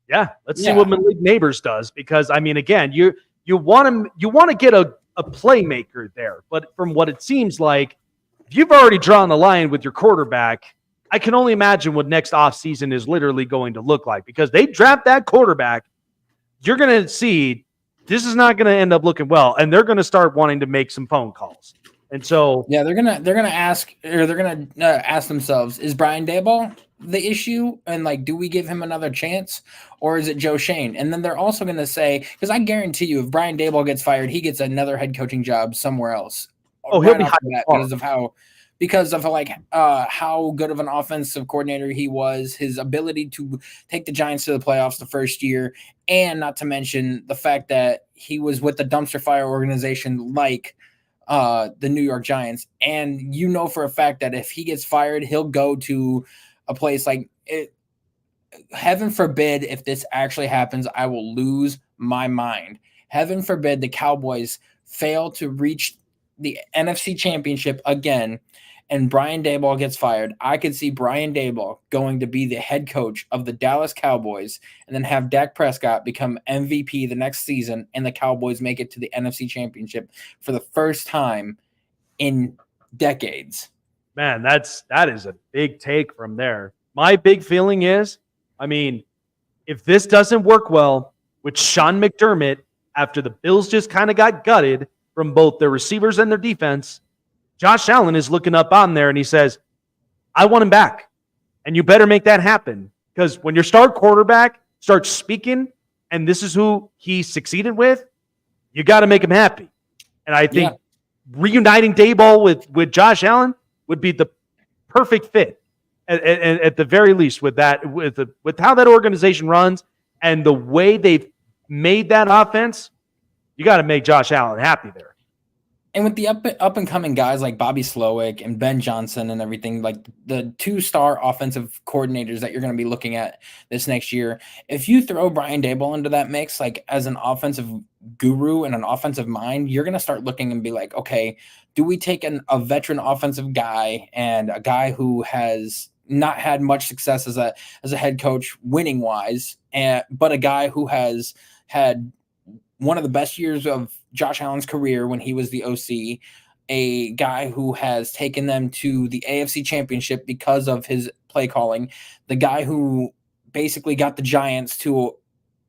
Yeah, let's see what Malik Neighbors does, because I mean, again, you want to get a playmaker there, but from what it seems like, if you've already drawn the line with your quarterback, I can only imagine what next offseason is literally going to look like, because they draft that quarterback. You're going to see this is not going to end up looking well, and they're going to start wanting to make some phone calls. And so, yeah, they're gonna ask themselves, is Brian Daboll the issue, and like, do we give him another chance, or is it Joe Shane? And then they're also going to say, because I guarantee you, if Brian Daboll gets fired, he gets another head coaching job somewhere else. Oh, he'll be hired because of how good of an offensive coordinator he was, his ability to take the Giants to the playoffs the first year, and not to mention the fact that he was with the dumpster fire organization like the New York Giants. And you know for a fact that if he gets fired, he'll go to a place like it. Heaven forbid if this actually happens, I will lose my mind. Heaven forbid the Cowboys fail to reach the NFC Championship again, and Brian Daboll gets fired. I could see Brian Daboll going to be the head coach of the Dallas Cowboys and then have Dak Prescott become MVP the next season, and the Cowboys make it to the NFC Championship for the first time in decades. Man, that is a big take from there. My big feeling is, I mean, if this doesn't work well with Sean McDermott after the Bills just kind of got gutted from both their receivers and their defense, Josh Allen is looking up on there and he says, I want him back. And you better make that happen. Because when your star quarterback starts speaking and this is who he succeeded with, you got to make him happy. And I think reuniting Daboll with Josh Allen would be the perfect fit at the very least with that, with how that organization runs and the way they've made that offense. You got to make Josh Allen happy there. And with the up and coming guys like Bobby Slowick and Ben Johnson and everything, like the 2-star offensive coordinators that you're going to be looking at this next year, if you throw Brian Daboll into that mix, like as an offensive guru and an offensive mind, you're going to start looking and be like, okay, do we take a veteran offensive guy and a guy who has not had much success as a head coach winning wise, but a guy who has had one of the best years of Josh Allen's career when he was the OC, a guy who has taken them to the AFC Championship because of his play calling, the guy who basically got the Giants to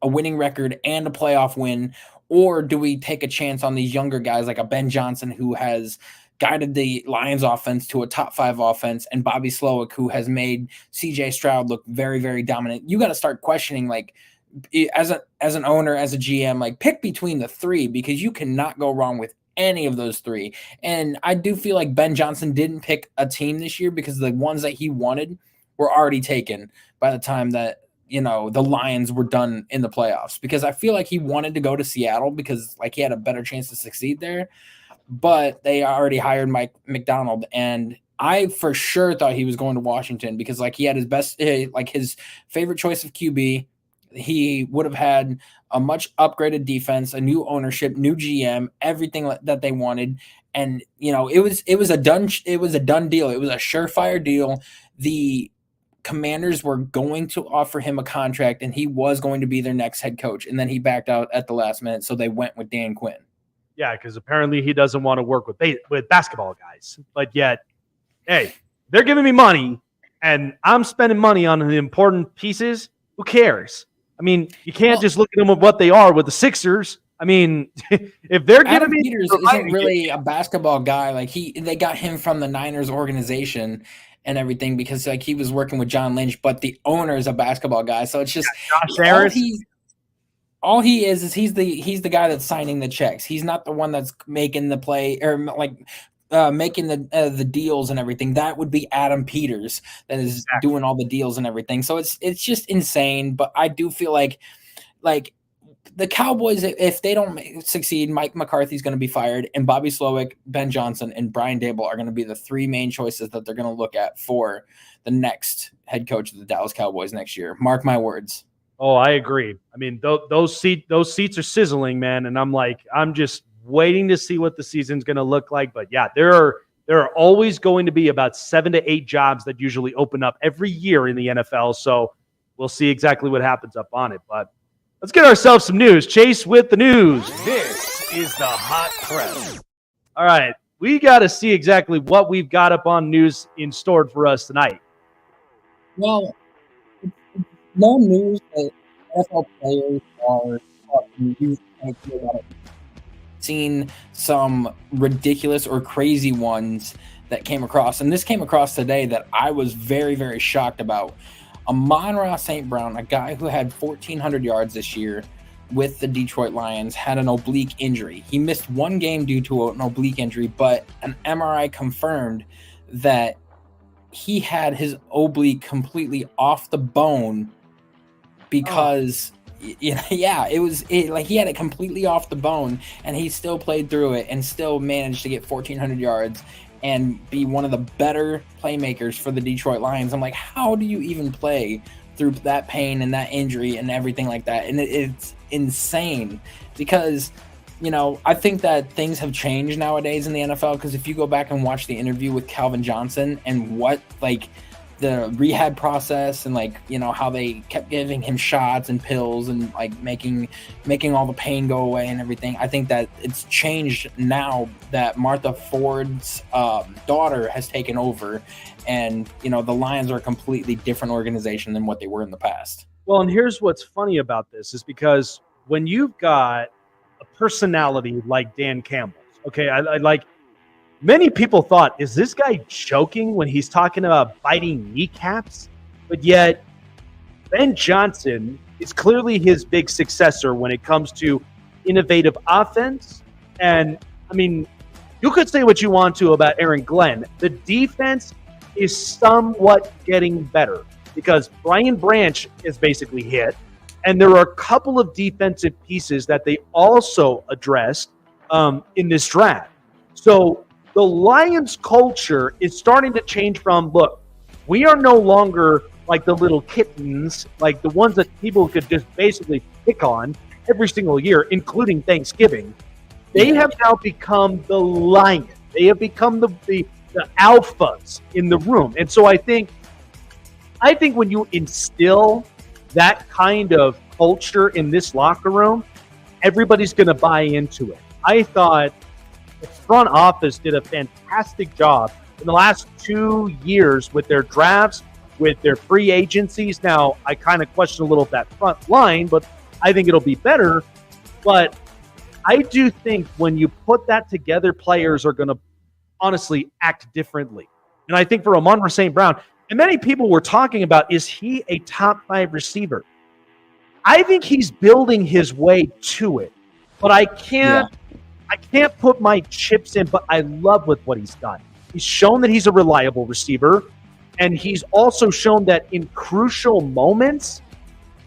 a winning record and a playoff win? Or do we take a chance on these younger guys like a Ben Johnson who has guided the Lions offense to a top 5 offense, and Bobby Slowick who has made CJ Stroud look very, very dominant? You got to start questioning, like, as an owner, as a GM, like, pick between the 3, because you cannot go wrong with any of those 3. And I do feel like Ben Johnson didn't pick a team this year because the ones that he wanted were already taken by the time that, you know, the Lions were done in the playoffs, because I feel like he wanted to go to Seattle because like he had a better chance to succeed there, but they already hired Mike McDonald, and I for sure thought he was going to Washington because like he had his best, like his favorite choice of QB. He would have had a much upgraded defense, a new ownership, new GM, everything that they wanted. And, you know, it was a done deal. It was a surefire deal. The Commanders were going to offer him a contract and he was going to be their next head coach. And then he backed out at the last minute. So they went with Dan Quinn. Yeah, because apparently he doesn't want to work with basketball guys. But yet, hey, they're giving me money and I'm spending money on the important pieces. Who cares? I mean, you can't just look at them with what they are with the Sixers. I mean, if they're giving Adam me Peters isn't really a basketball guy. Like they got him from the Niners organization and everything because like he was working with John Lynch, but the owner is a basketball guy. So it's just Josh Harris. All he is he's the guy that's signing the checks. He's not the one that's making the play or like making the deals and everything. That would be Adam Peters that is doing all the deals and everything. So it's just insane. But I do feel like the Cowboys, if they don't succeed, Mike McCarthy's going to be fired, and Bobby Slowick, Ben Johnson, and Brian Dable are going to be the three main choices that they're going to look at for the next head coach of the Dallas Cowboys next year. Mark my words. Oh, I agree. I mean, those seats are sizzling, man. And I'm just waiting to see what the season's going to look like. But yeah, there are always going to be about 7 to 8 jobs that usually open up every year in the NFL. So we'll see exactly what happens up on it. But let's get ourselves some news. Chase with the news. This is the Hot Press. All right. We got to see exactly what we've got up on news in store for us tonight. Well, no news that NFL players are seen some ridiculous or crazy ones that came across. And this came across today that I was very, very shocked about. Amon-Ra St. Brown, a guy who had 1,400 yards this year with the Detroit Lions, had an oblique injury. He missed one game due to an oblique injury, but an MRI confirmed that he had his oblique completely off the bone because he had it completely off the bone, and he still played through it and still managed to get 1,400 yards and be one of the better playmakers for the Detroit Lions. I'm like, how do you even play through that pain and that injury and everything like that? And it's insane because, I think that things have changed nowadays in the NFL, because if you go back and watch the interview with Calvin Johnson and what, the rehab process and how they kept giving him shots and pills and making all the pain go away and everything. I think that it's changed now that Martha Ford's daughter has taken over, and the Lions are a completely different organization than what they were in the past. Well, and here's what's funny about this is because when you've got a personality like Dan Campbell's, okay, I many people thought, is this guy joking when he's talking about biting kneecaps? But yet, Ben Johnson is clearly his big successor when it comes to innovative offense. And, I mean, you could say what you want to about Aaron Glenn. The defense is somewhat getting better because Brian Branch is basically hit. And there are a couple of defensive pieces that they also addressed in this draft. So the Lions culture is starting to change from, look, we are no longer like the little kittens, like the ones that people could just basically pick on every single year, including Thanksgiving. They have now become the Lions. They have become the alphas in the room. And so I think when you instill that kind of culture in this locker room, everybody's going to buy into it. I thought the front office did a fantastic job in the last 2 years with their drafts, with their free agencies. Now, I kind of question a little of that front line, but I think it'll be better. But I do think when you put that together, players are going to honestly act differently. And I think for Amon-Ra St. Brown, and many people were talking about, is he a top 5 receiver? I think he's building his way to it. But I can't put my chips in, but I love with what he's done. He's shown that he's a reliable receiver, and he's also shown that in crucial moments,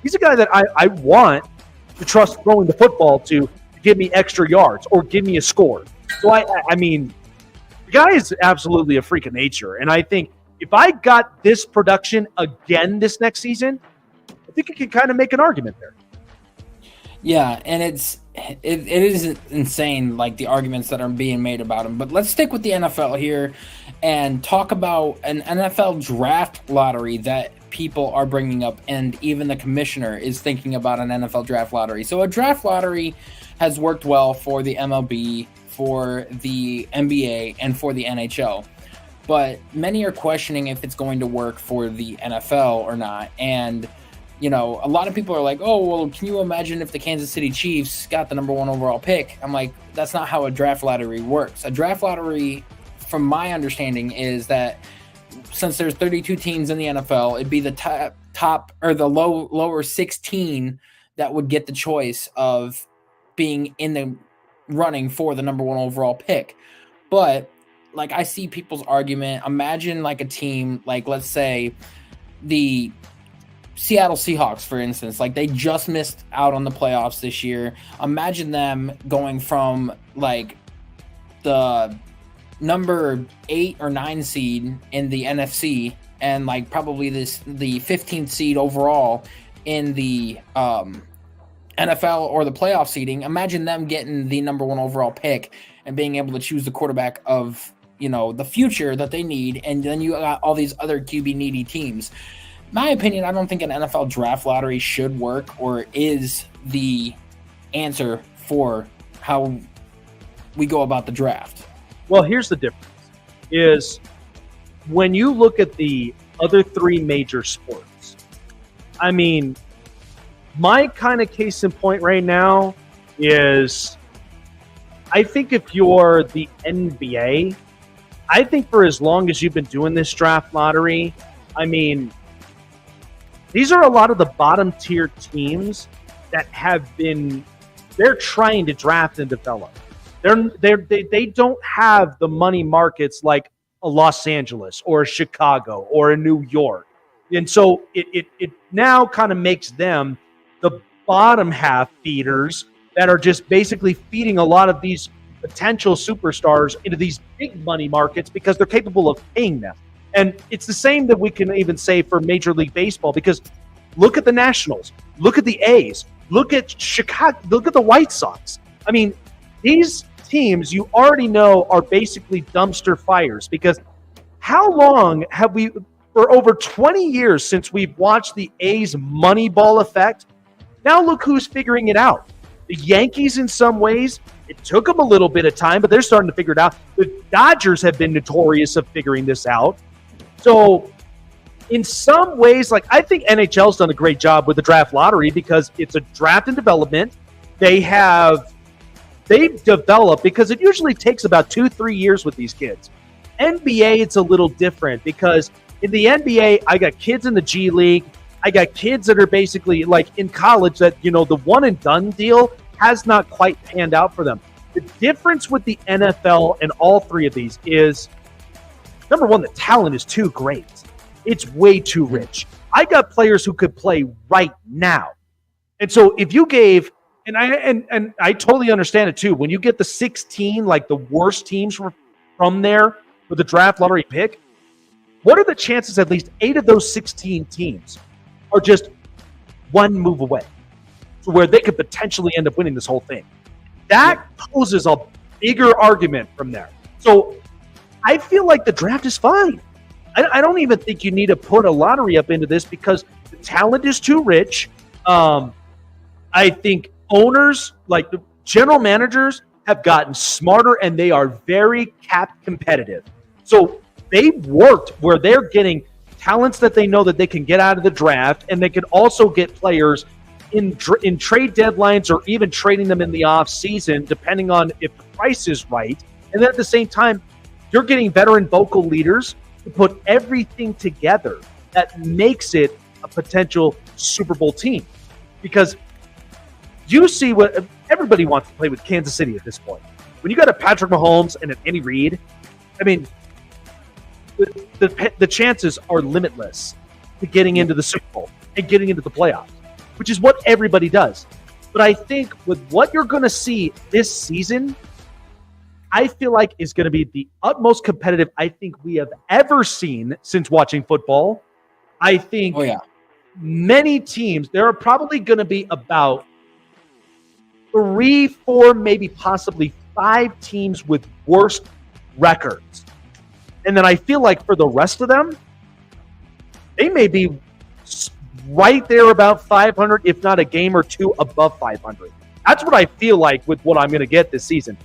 he's a guy that I want to trust throwing the football to give me extra yards or give me a score. So, I mean, the guy is absolutely a freak of nature, and I think if I got this production again this next season, I think I could kind of make an argument there. Yeah, and it is insane, the arguments that are being made about him. But let's stick with the NFL here and talk about an NFL draft lottery that people are bringing up, and even the commissioner is thinking about an NFL draft lottery. So a draft lottery has worked well for the MLB, for the NBA, and for the NHL. But many are questioning if it's going to work for the NFL or not. And, a lot of people are like, oh, well, can you imagine if the Kansas City Chiefs got the number 1 overall pick? I'm like, that's not how a draft lottery works. A draft lottery, from my understanding, is that since there's 32 teams in the NFL, it'd be the top or the lower 16 that would get the choice of being in the running for the number 1 overall pick. But like, I see people's argument. Imagine like a team, like let's say the Seattle Seahawks, for instance, like they just missed out on the playoffs this year. Imagine them going from like the number 8 or 9 seed in the NFC and like probably the 15th seed overall in the NFL or the playoff seeding. Imagine them getting the number 1 overall pick and being able to choose the quarterback of, the future that they need. And then you got all these other QB needy teams. My opinion, I don't think an NFL draft lottery should work or is the answer for how we go about the draft. Well, here's the difference is when you look at the other 3 major sports, I mean, my kind of case in point right now is I think if you're the NBA, I think for as long as you've been doing this draft lottery, I mean, these are a lot of the bottom tier teams that they're trying to draft and develop. They don't have the money markets like a Los Angeles or a Chicago or a New York. And so it now kind of makes them the bottom half feeders that are just basically feeding a lot of these potential superstars into these big money markets because they're capable of paying them. And it's the same that we can even say for Major League Baseball, because look at the Nationals, look at the A's, look at Chicago, look at the White Sox. I mean, these teams you already know are basically dumpster fires, because how long have we, for over 20 years since we've watched the A's Moneyball effect, now look who's figuring it out. The Yankees, in some ways, it took them a little bit of time, but they're starting to figure it out. The Dodgers have been notorious of figuring this out. So in some ways, like, I think NHL's done a great job with the draft lottery because it's a draft and development. They've developed, because it usually takes about 2-3 years with these kids. NBA, it's a little different because in the NBA, I got kids in the G League. I got kids that are basically like in college that, the one and done deal has not quite panned out for them. The difference with the NFL and all 3 of these is, number one, the talent is too great. It's way too rich. I got players who could play right now. And so if you gave, and I totally understand it too, when you get the 16, like the worst teams from there with the draft lottery pick, what are the chances at least 8 of those 16 teams are just one move away to where they could potentially end up winning this whole thing? That poses a bigger argument from there. So I feel like the draft is fine. I don't even think you need to put a lottery up into this because the talent is too rich. I think owners, like the general managers, have gotten smarter and they are very cap competitive. So they've worked where they're getting talents that they know that they can get out of the draft, and they can also get players in trade deadlines or even trading them in the off season, depending on if the price is right. And then at the same time, you're getting veteran vocal leaders to put everything together that makes it a potential Super Bowl team. Because you see what everybody wants to play with Kansas City at this point. When you got a Patrick Mahomes and an Andy Reid, I mean, the chances are limitless to getting into the Super Bowl and getting into the playoffs, which is what everybody does. But I think with what you're going to see this season, I feel like is going to be the utmost competitive I think we have ever seen since watching football. I think many teams, there are probably going to be about 3, 4, maybe possibly 5 teams with worst records. And then I feel like for the rest of them, they may be right there about 500, if not a game or two above 500. That's what I feel like with what I'm going to get this season.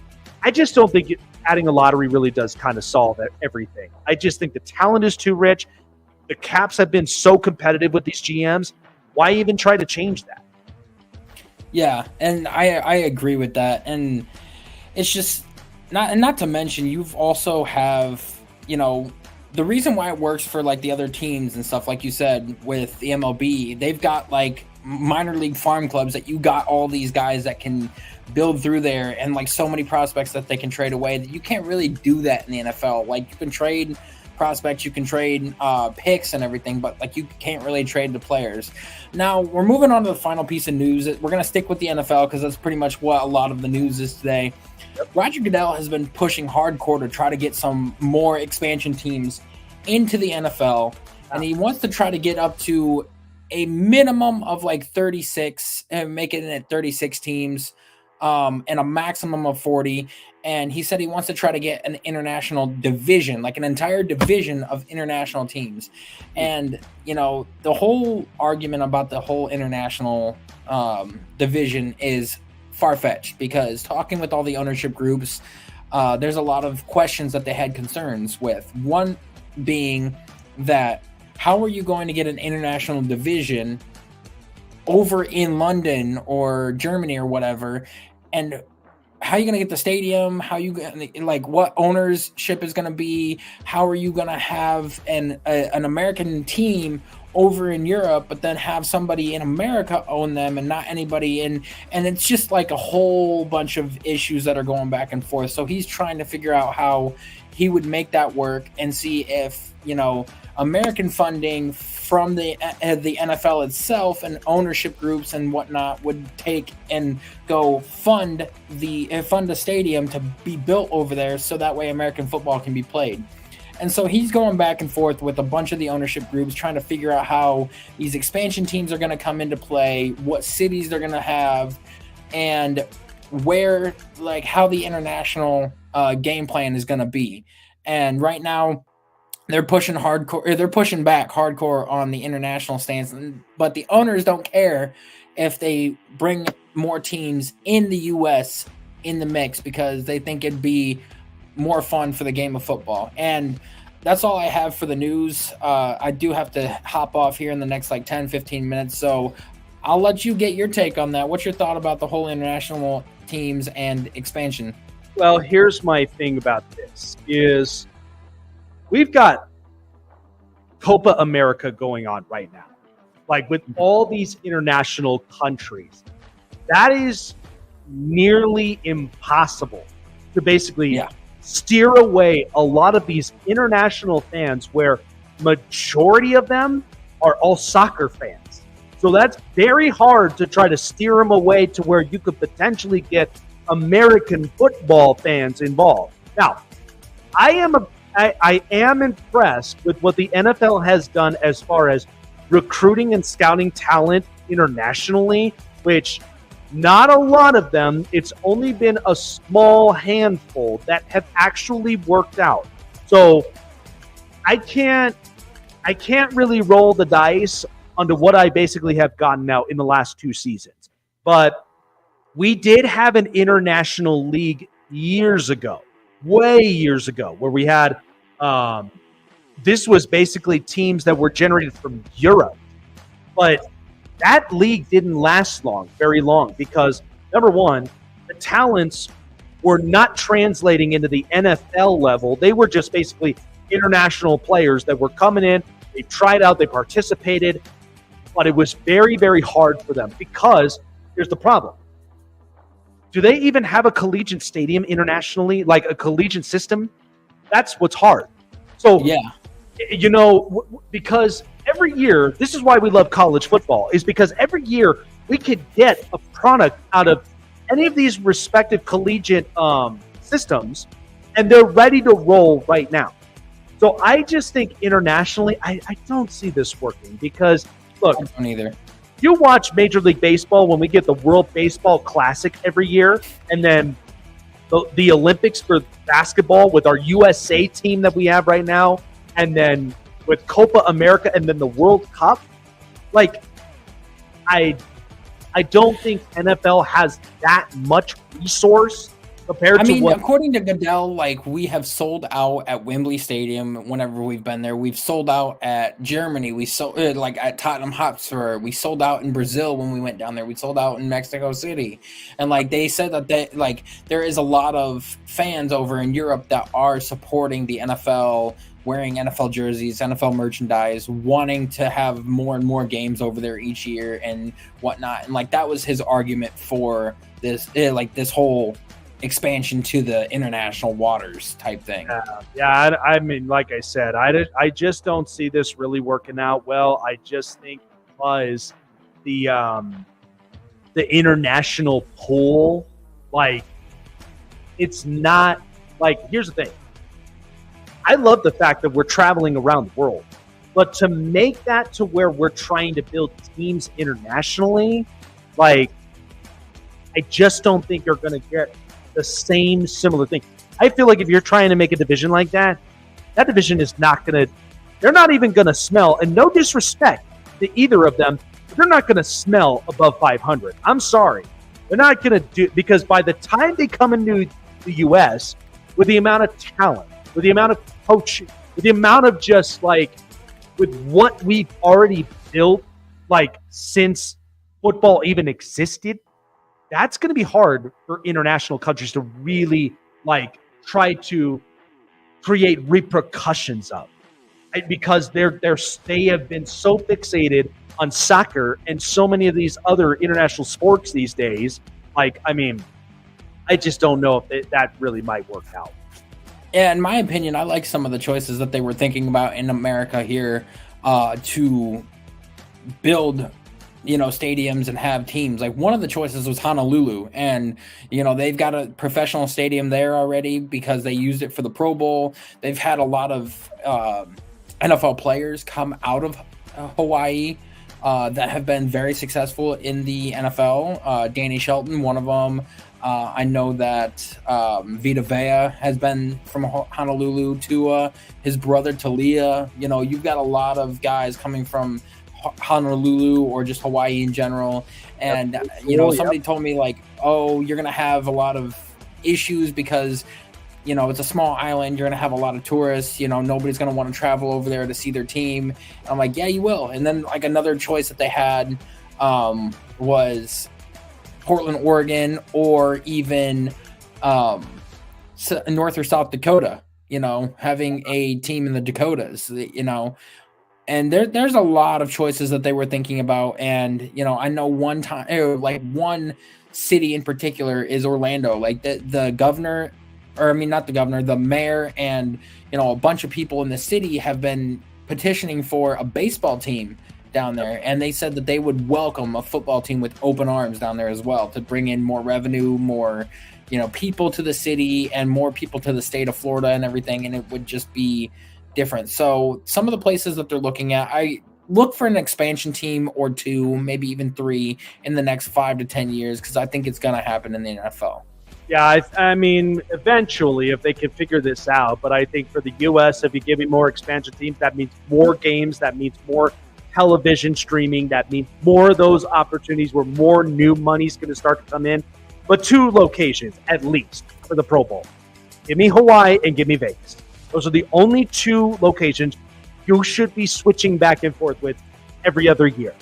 I just don't think adding a lottery really does kind of solve everything. I just think the talent is too rich. The caps have been so competitive with these GMs. Why even try to change that? Yeah, and I agree with that. And it's just not to mention you've also have, the reason why it works for like the other teams and stuff, like you said, with the MLB, they've got like minor league farm clubs that you got all these guys that can build through there and like so many prospects that they can trade away that you can't really do that in the NFL. Like you can trade prospects, you can trade picks and everything, but like you can't really trade the players. Now we're moving on to the final piece of news. We're going to stick with the NFL because that's pretty much what a lot of the news is today. Roger Goodell has been pushing hardcore to try to get some more expansion teams into the NFL, and he wants to try to get up to a minimum of like 36 and make it at 36 teams and a maximum of 40. And he said he wants to try to get an international division, like an entire division of international teams. And, the whole argument about the whole international division is far-fetched because talking with all the ownership groups, there's a lot of questions that they had concerns with. One being that how are you going to get an international division over in London or Germany or whatever, and how are you going to get the stadium? How you like what ownership is going to be? How are you going to have an American team over in Europe, but then have somebody in America own them and not anybody in? And it's just like a whole bunch of issues that are going back and forth. So he's trying to figure out how he would make that work and see if, American funding from the NFL itself and ownership groups and whatnot would take and go fund a stadium to be built over there so that way American football can be played. And so he's going back and forth with a bunch of the ownership groups trying to figure out how these expansion teams are going to come into play, what cities they're going to have, and where, like, how the international game plan is going to be. And right now, they're pushing hardcore. They're pushing back hardcore on the international stance, but the owners don't care if they bring more teams in the U.S. in the mix because they think it'd be more fun for the game of football. And that's all I have for the news. I do have to hop off here in the next 10, 15 minutes, so I'll let you get your take on that. What's your thought about the whole international teams and expansion? Well, here's my thing about this is we've got Copa America going on right now. Like with all these international countries, that is nearly impossible to basically steer away a lot of these international fans where majority of them are all soccer fans. So that's very hard to try to steer them away to where you could potentially get American football fans involved. Now, I am impressed with what the NFL has done as far as recruiting and scouting talent internationally, which not a lot of them, it's only been a small handful that have actually worked out. So I can't really roll the dice onto what I basically have gotten out in the last 2 seasons. But we did have an international league years ago, way years ago, where we had this was basically teams that were generated from Europe. But that league didn't last very long, because number one, the talents were not translating into the NFL level. They were just basically international players that were coming in. They tried out, they participated, but it was very, very hard for them because here's the problem. Do they even have a collegiate stadium internationally, like a collegiate system? That's what's hard. So, because every year, this is why we love college football, is because every year we could get a product out of any of these respective collegiate systems, and they're ready to roll right now. So I just think internationally, I don't see this working because, look, I don't either. You watch Major League Baseball when we get the World Baseball Classic every year, and then the Olympics for basketball with our USA team that we have right now, and then with Copa America and then the World Cup. like I don't think NFL has that much resource compared to what. According to Goodell, like we have sold out at Wembley Stadium whenever we've been there. We've sold out at Germany. We sold like at Tottenham Hotspur. We sold out in Brazil when we went down there. We sold out in Mexico City, and like they said that there is a lot of fans over in Europe that are supporting the NFL, wearing NFL jerseys, NFL merchandise, wanting to have more and more games over there each year and whatnot. And like that was his argument for this, this whole expansion to the international waters type thing. I mean, like I said, I just don't see this really working out well. I just think because the international pool, like, it's not like, here's the thing. I love the fact that we're traveling around the world, but to make that to where we're trying to build teams internationally, like, I just don't think you're going to get the same similar thing. I feel like if you're trying to make a division like that, that division is not going to, they're not even going to smell, and no disrespect to either of them, but they're not going to smell above 500. I'm sorry. They're not going to do, because by the time they come into the U.S., with the amount of talent, with the amount of coaching, with the amount of just like, with what we've already built, like since football even existed, that's going to be hard for international countries to really like try to create repercussions of, because they have been so fixated on soccer and so many of these other international sports these days. Like, I mean, I just don't know if that really might work out. Yeah, in my opinion, I like some of the choices that they were thinking about in America here to build, stadiums and have teams. Like one of the choices was Honolulu, and they've got a professional stadium there already because they used it for the Pro Bowl. They've had a lot of NFL players come out of Hawaii that have been very successful in the NFL. Danny Shelton, one of them. I know that Vita Vea has been from Honolulu. To his brother Talia. You've got a lot of guys coming from Honolulu or just Hawaii in general. And, somebody told me like, oh, you're going to have a lot of issues because, it's a small island. You're going to have a lot of tourists. Nobody's going to want to travel over there to see their team. And I'm like, yeah, you will. And then like another choice that they had was Portland, Oregon, or even North or South Dakota, having a team in the Dakotas, and there's a lot of choices that they were thinking about. And, I know one time, like one city in particular is Orlando, like the governor, or I mean, not the governor, the mayor and, a bunch of people in the city have been petitioning for a baseball team down there, and they said that they would welcome a football team with open arms down there as well to bring in more revenue, more people to the city and more people to the state of Florida and everything, and it would just be different. So some of the places that they're looking at, I look for an expansion team or two, maybe even three in the next 5 to 10 years, because I think it's going to happen in the NFL. Yeah, I mean, eventually, if they can figure this out. But I think for the U.S., if you give me more expansion teams, that means more games, that means more television streaming, that means more of those opportunities where more new money is going to start to come in. But 2 locations, at least, for the Pro Bowl. Give me Hawaii and give me Vegas. Those are the only 2 locations you should be switching back and forth with every other year.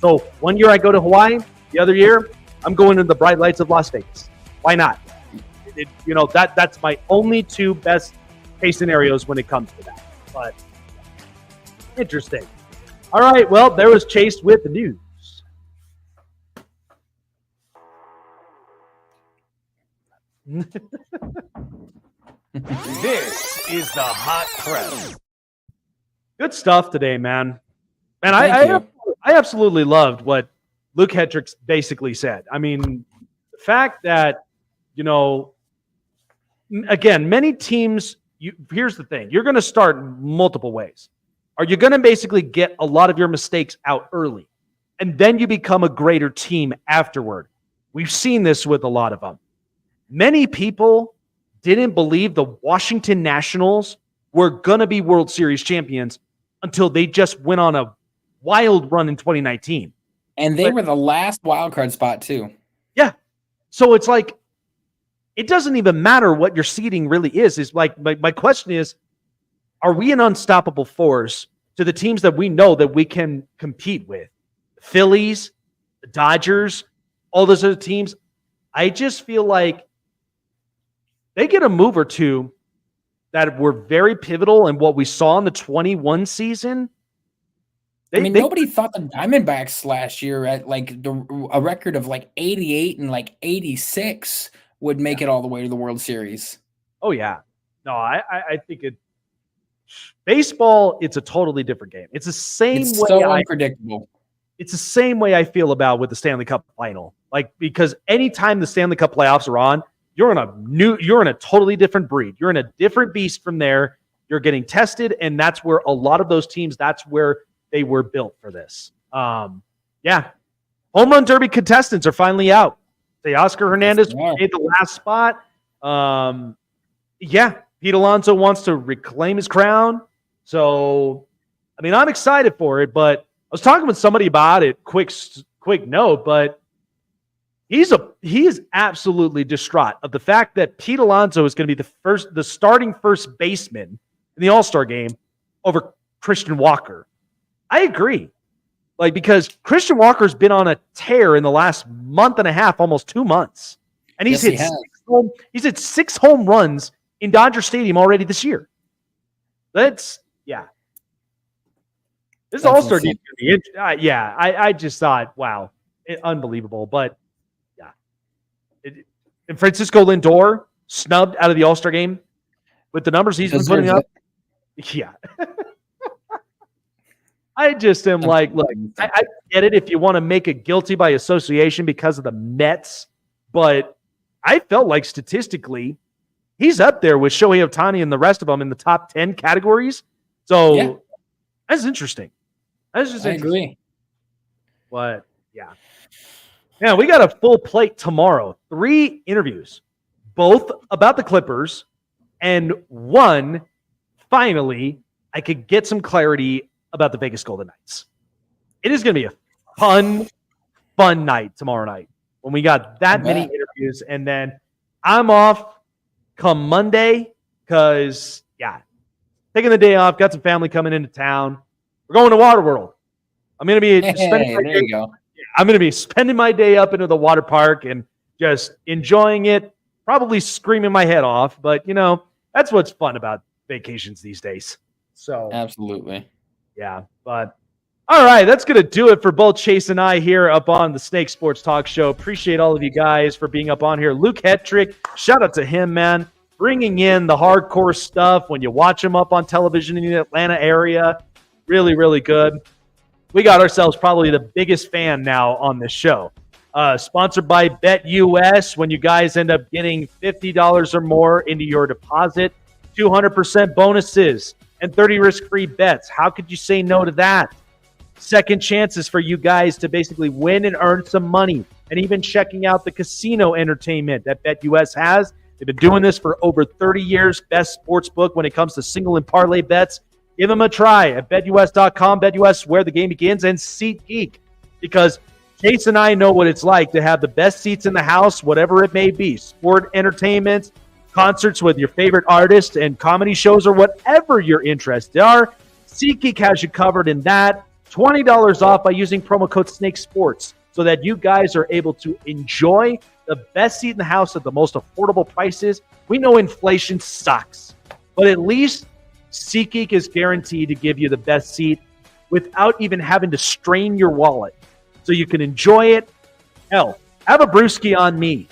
So one year I go to Hawaii, the other year I'm going to the bright lights of Las Vegas. Why not? That's my only 2 best case scenarios when it comes to that. But interesting. All right, well, there was Chase with the news. This is the Hot Press. Good stuff today, man. And I absolutely loved what Luke Hendricks basically said. I mean, the fact that, again, many teams, here's the thing. You're going to start multiple ways. Are you going to basically get a lot of your mistakes out early, and then you become a greater team afterward? We've seen this with a lot of them. Many people didn't believe the Washington Nationals were going to be World Series champions until they just went on a wild run in 2019. And they were the last wild card spot too. Yeah. So it's like, it doesn't even matter what your seeding really is. Is like, my question is, are we an unstoppable force to the teams that we know that we can compete with? The Phillies, the Dodgers, all those other teams. I just feel like they get a move or two that were very pivotal in what we saw in the 21 season. Nobody thought the Diamondbacks last year at like a record of like 88 and like 86 would make it all the way to the World Series. Oh, yeah. No, I think baseball, it's a totally different game. It's the same way. So unpredictable. It's the same way I feel about with the Stanley Cup final. Like, because anytime the Stanley Cup playoffs are on, you're in a totally different breed. You're in a different beast from there. You're getting tested, and that's where a lot of those teams, that's where they were built for this. Yeah. Home run derby contestants are finally out. Oscar Hernandez made the last spot. Yeah. Pete Alonso wants to reclaim his crown. So, I mean, I'm excited for it, but I was talking with somebody about it. Quick note, but he is absolutely distraught of the fact that Pete Alonso is going to be the starting first baseman in the All-Star game over Christian Walker. I agree. Like, because Christian Walker's been on a tear in the last month and a half, almost 2 months. And he's hit 6 home runs in Dodger Stadium already this year. This All-Star game is going to be interesting. I just thought, wow, unbelievable. But, yeah. And Francisco Lindor snubbed out of the All-Star game with the numbers he's been putting up. Yeah. I just am like, look, I get it if you want to make it guilty by association because of the Mets, but I felt like statistically he's up there with Shohei Ohtani and the rest of them in the top 10 categories. So that's interesting. That's just interesting. I agree. But yeah. Now we got a full plate tomorrow. 3 interviews, both about the Clippers, and one, finally, I could get some clarity about the Vegas Golden Knights. It is going to be a fun night tomorrow night when we got that many interviews. And then I'm off come Monday because, taking the day off, got some family coming into town. We're going to Waterworld. I'm going to be I'm going to be spending my day up into the water park and just enjoying it, probably screaming my head off. But, that's what's fun about vacations these days. So absolutely. Yeah, but all right, that's going to do it for both Chase and I here up on the Snake Sports Talk Show. Appreciate all of you guys for being up on here. Luke Hetrick, shout out to him, man, bringing in the hardcore stuff when you watch him up on television in the Atlanta area. Really, really good. We got ourselves probably the biggest fan now on this show. Sponsored by BetUS. When you guys end up getting $50 or more into your deposit, 200% bonuses and 30 risk-free bets. How could you say no to that? Second chances for you guys to basically win and earn some money. And even checking out the casino entertainment that BetUS has. They've been doing this for over 30 years. Best sports book when it comes to single and parlay bets. Give them a try at BetUS.com. BetUS, where the game begins, and SeatGeek. Because Chase and I know what it's like to have the best seats in the house, whatever it may be. Sport, entertainment, concerts with your favorite artists, and comedy shows, or whatever your interests are. SeatGeek has you covered in that. $20 off by using promo code SNAKESPORTS so that you guys are able to enjoy the best seat in the house at the most affordable prices. We know inflation sucks, but at least SeatGeek is guaranteed to give you the best seat without even having to strain your wallet. So you can enjoy it. Hell, have a brewski on me.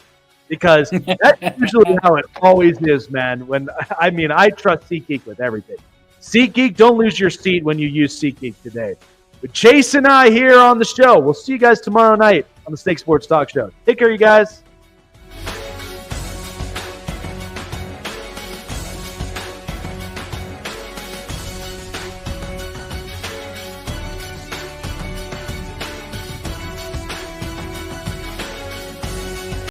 Because that's usually how it always is, man. I trust SeatGeek with everything. SeatGeek, don't lose your seat when you use SeatGeek today. With Chase and I here on the show. We'll see you guys tomorrow night on the Snake Sports Talk Show. Take care, you guys.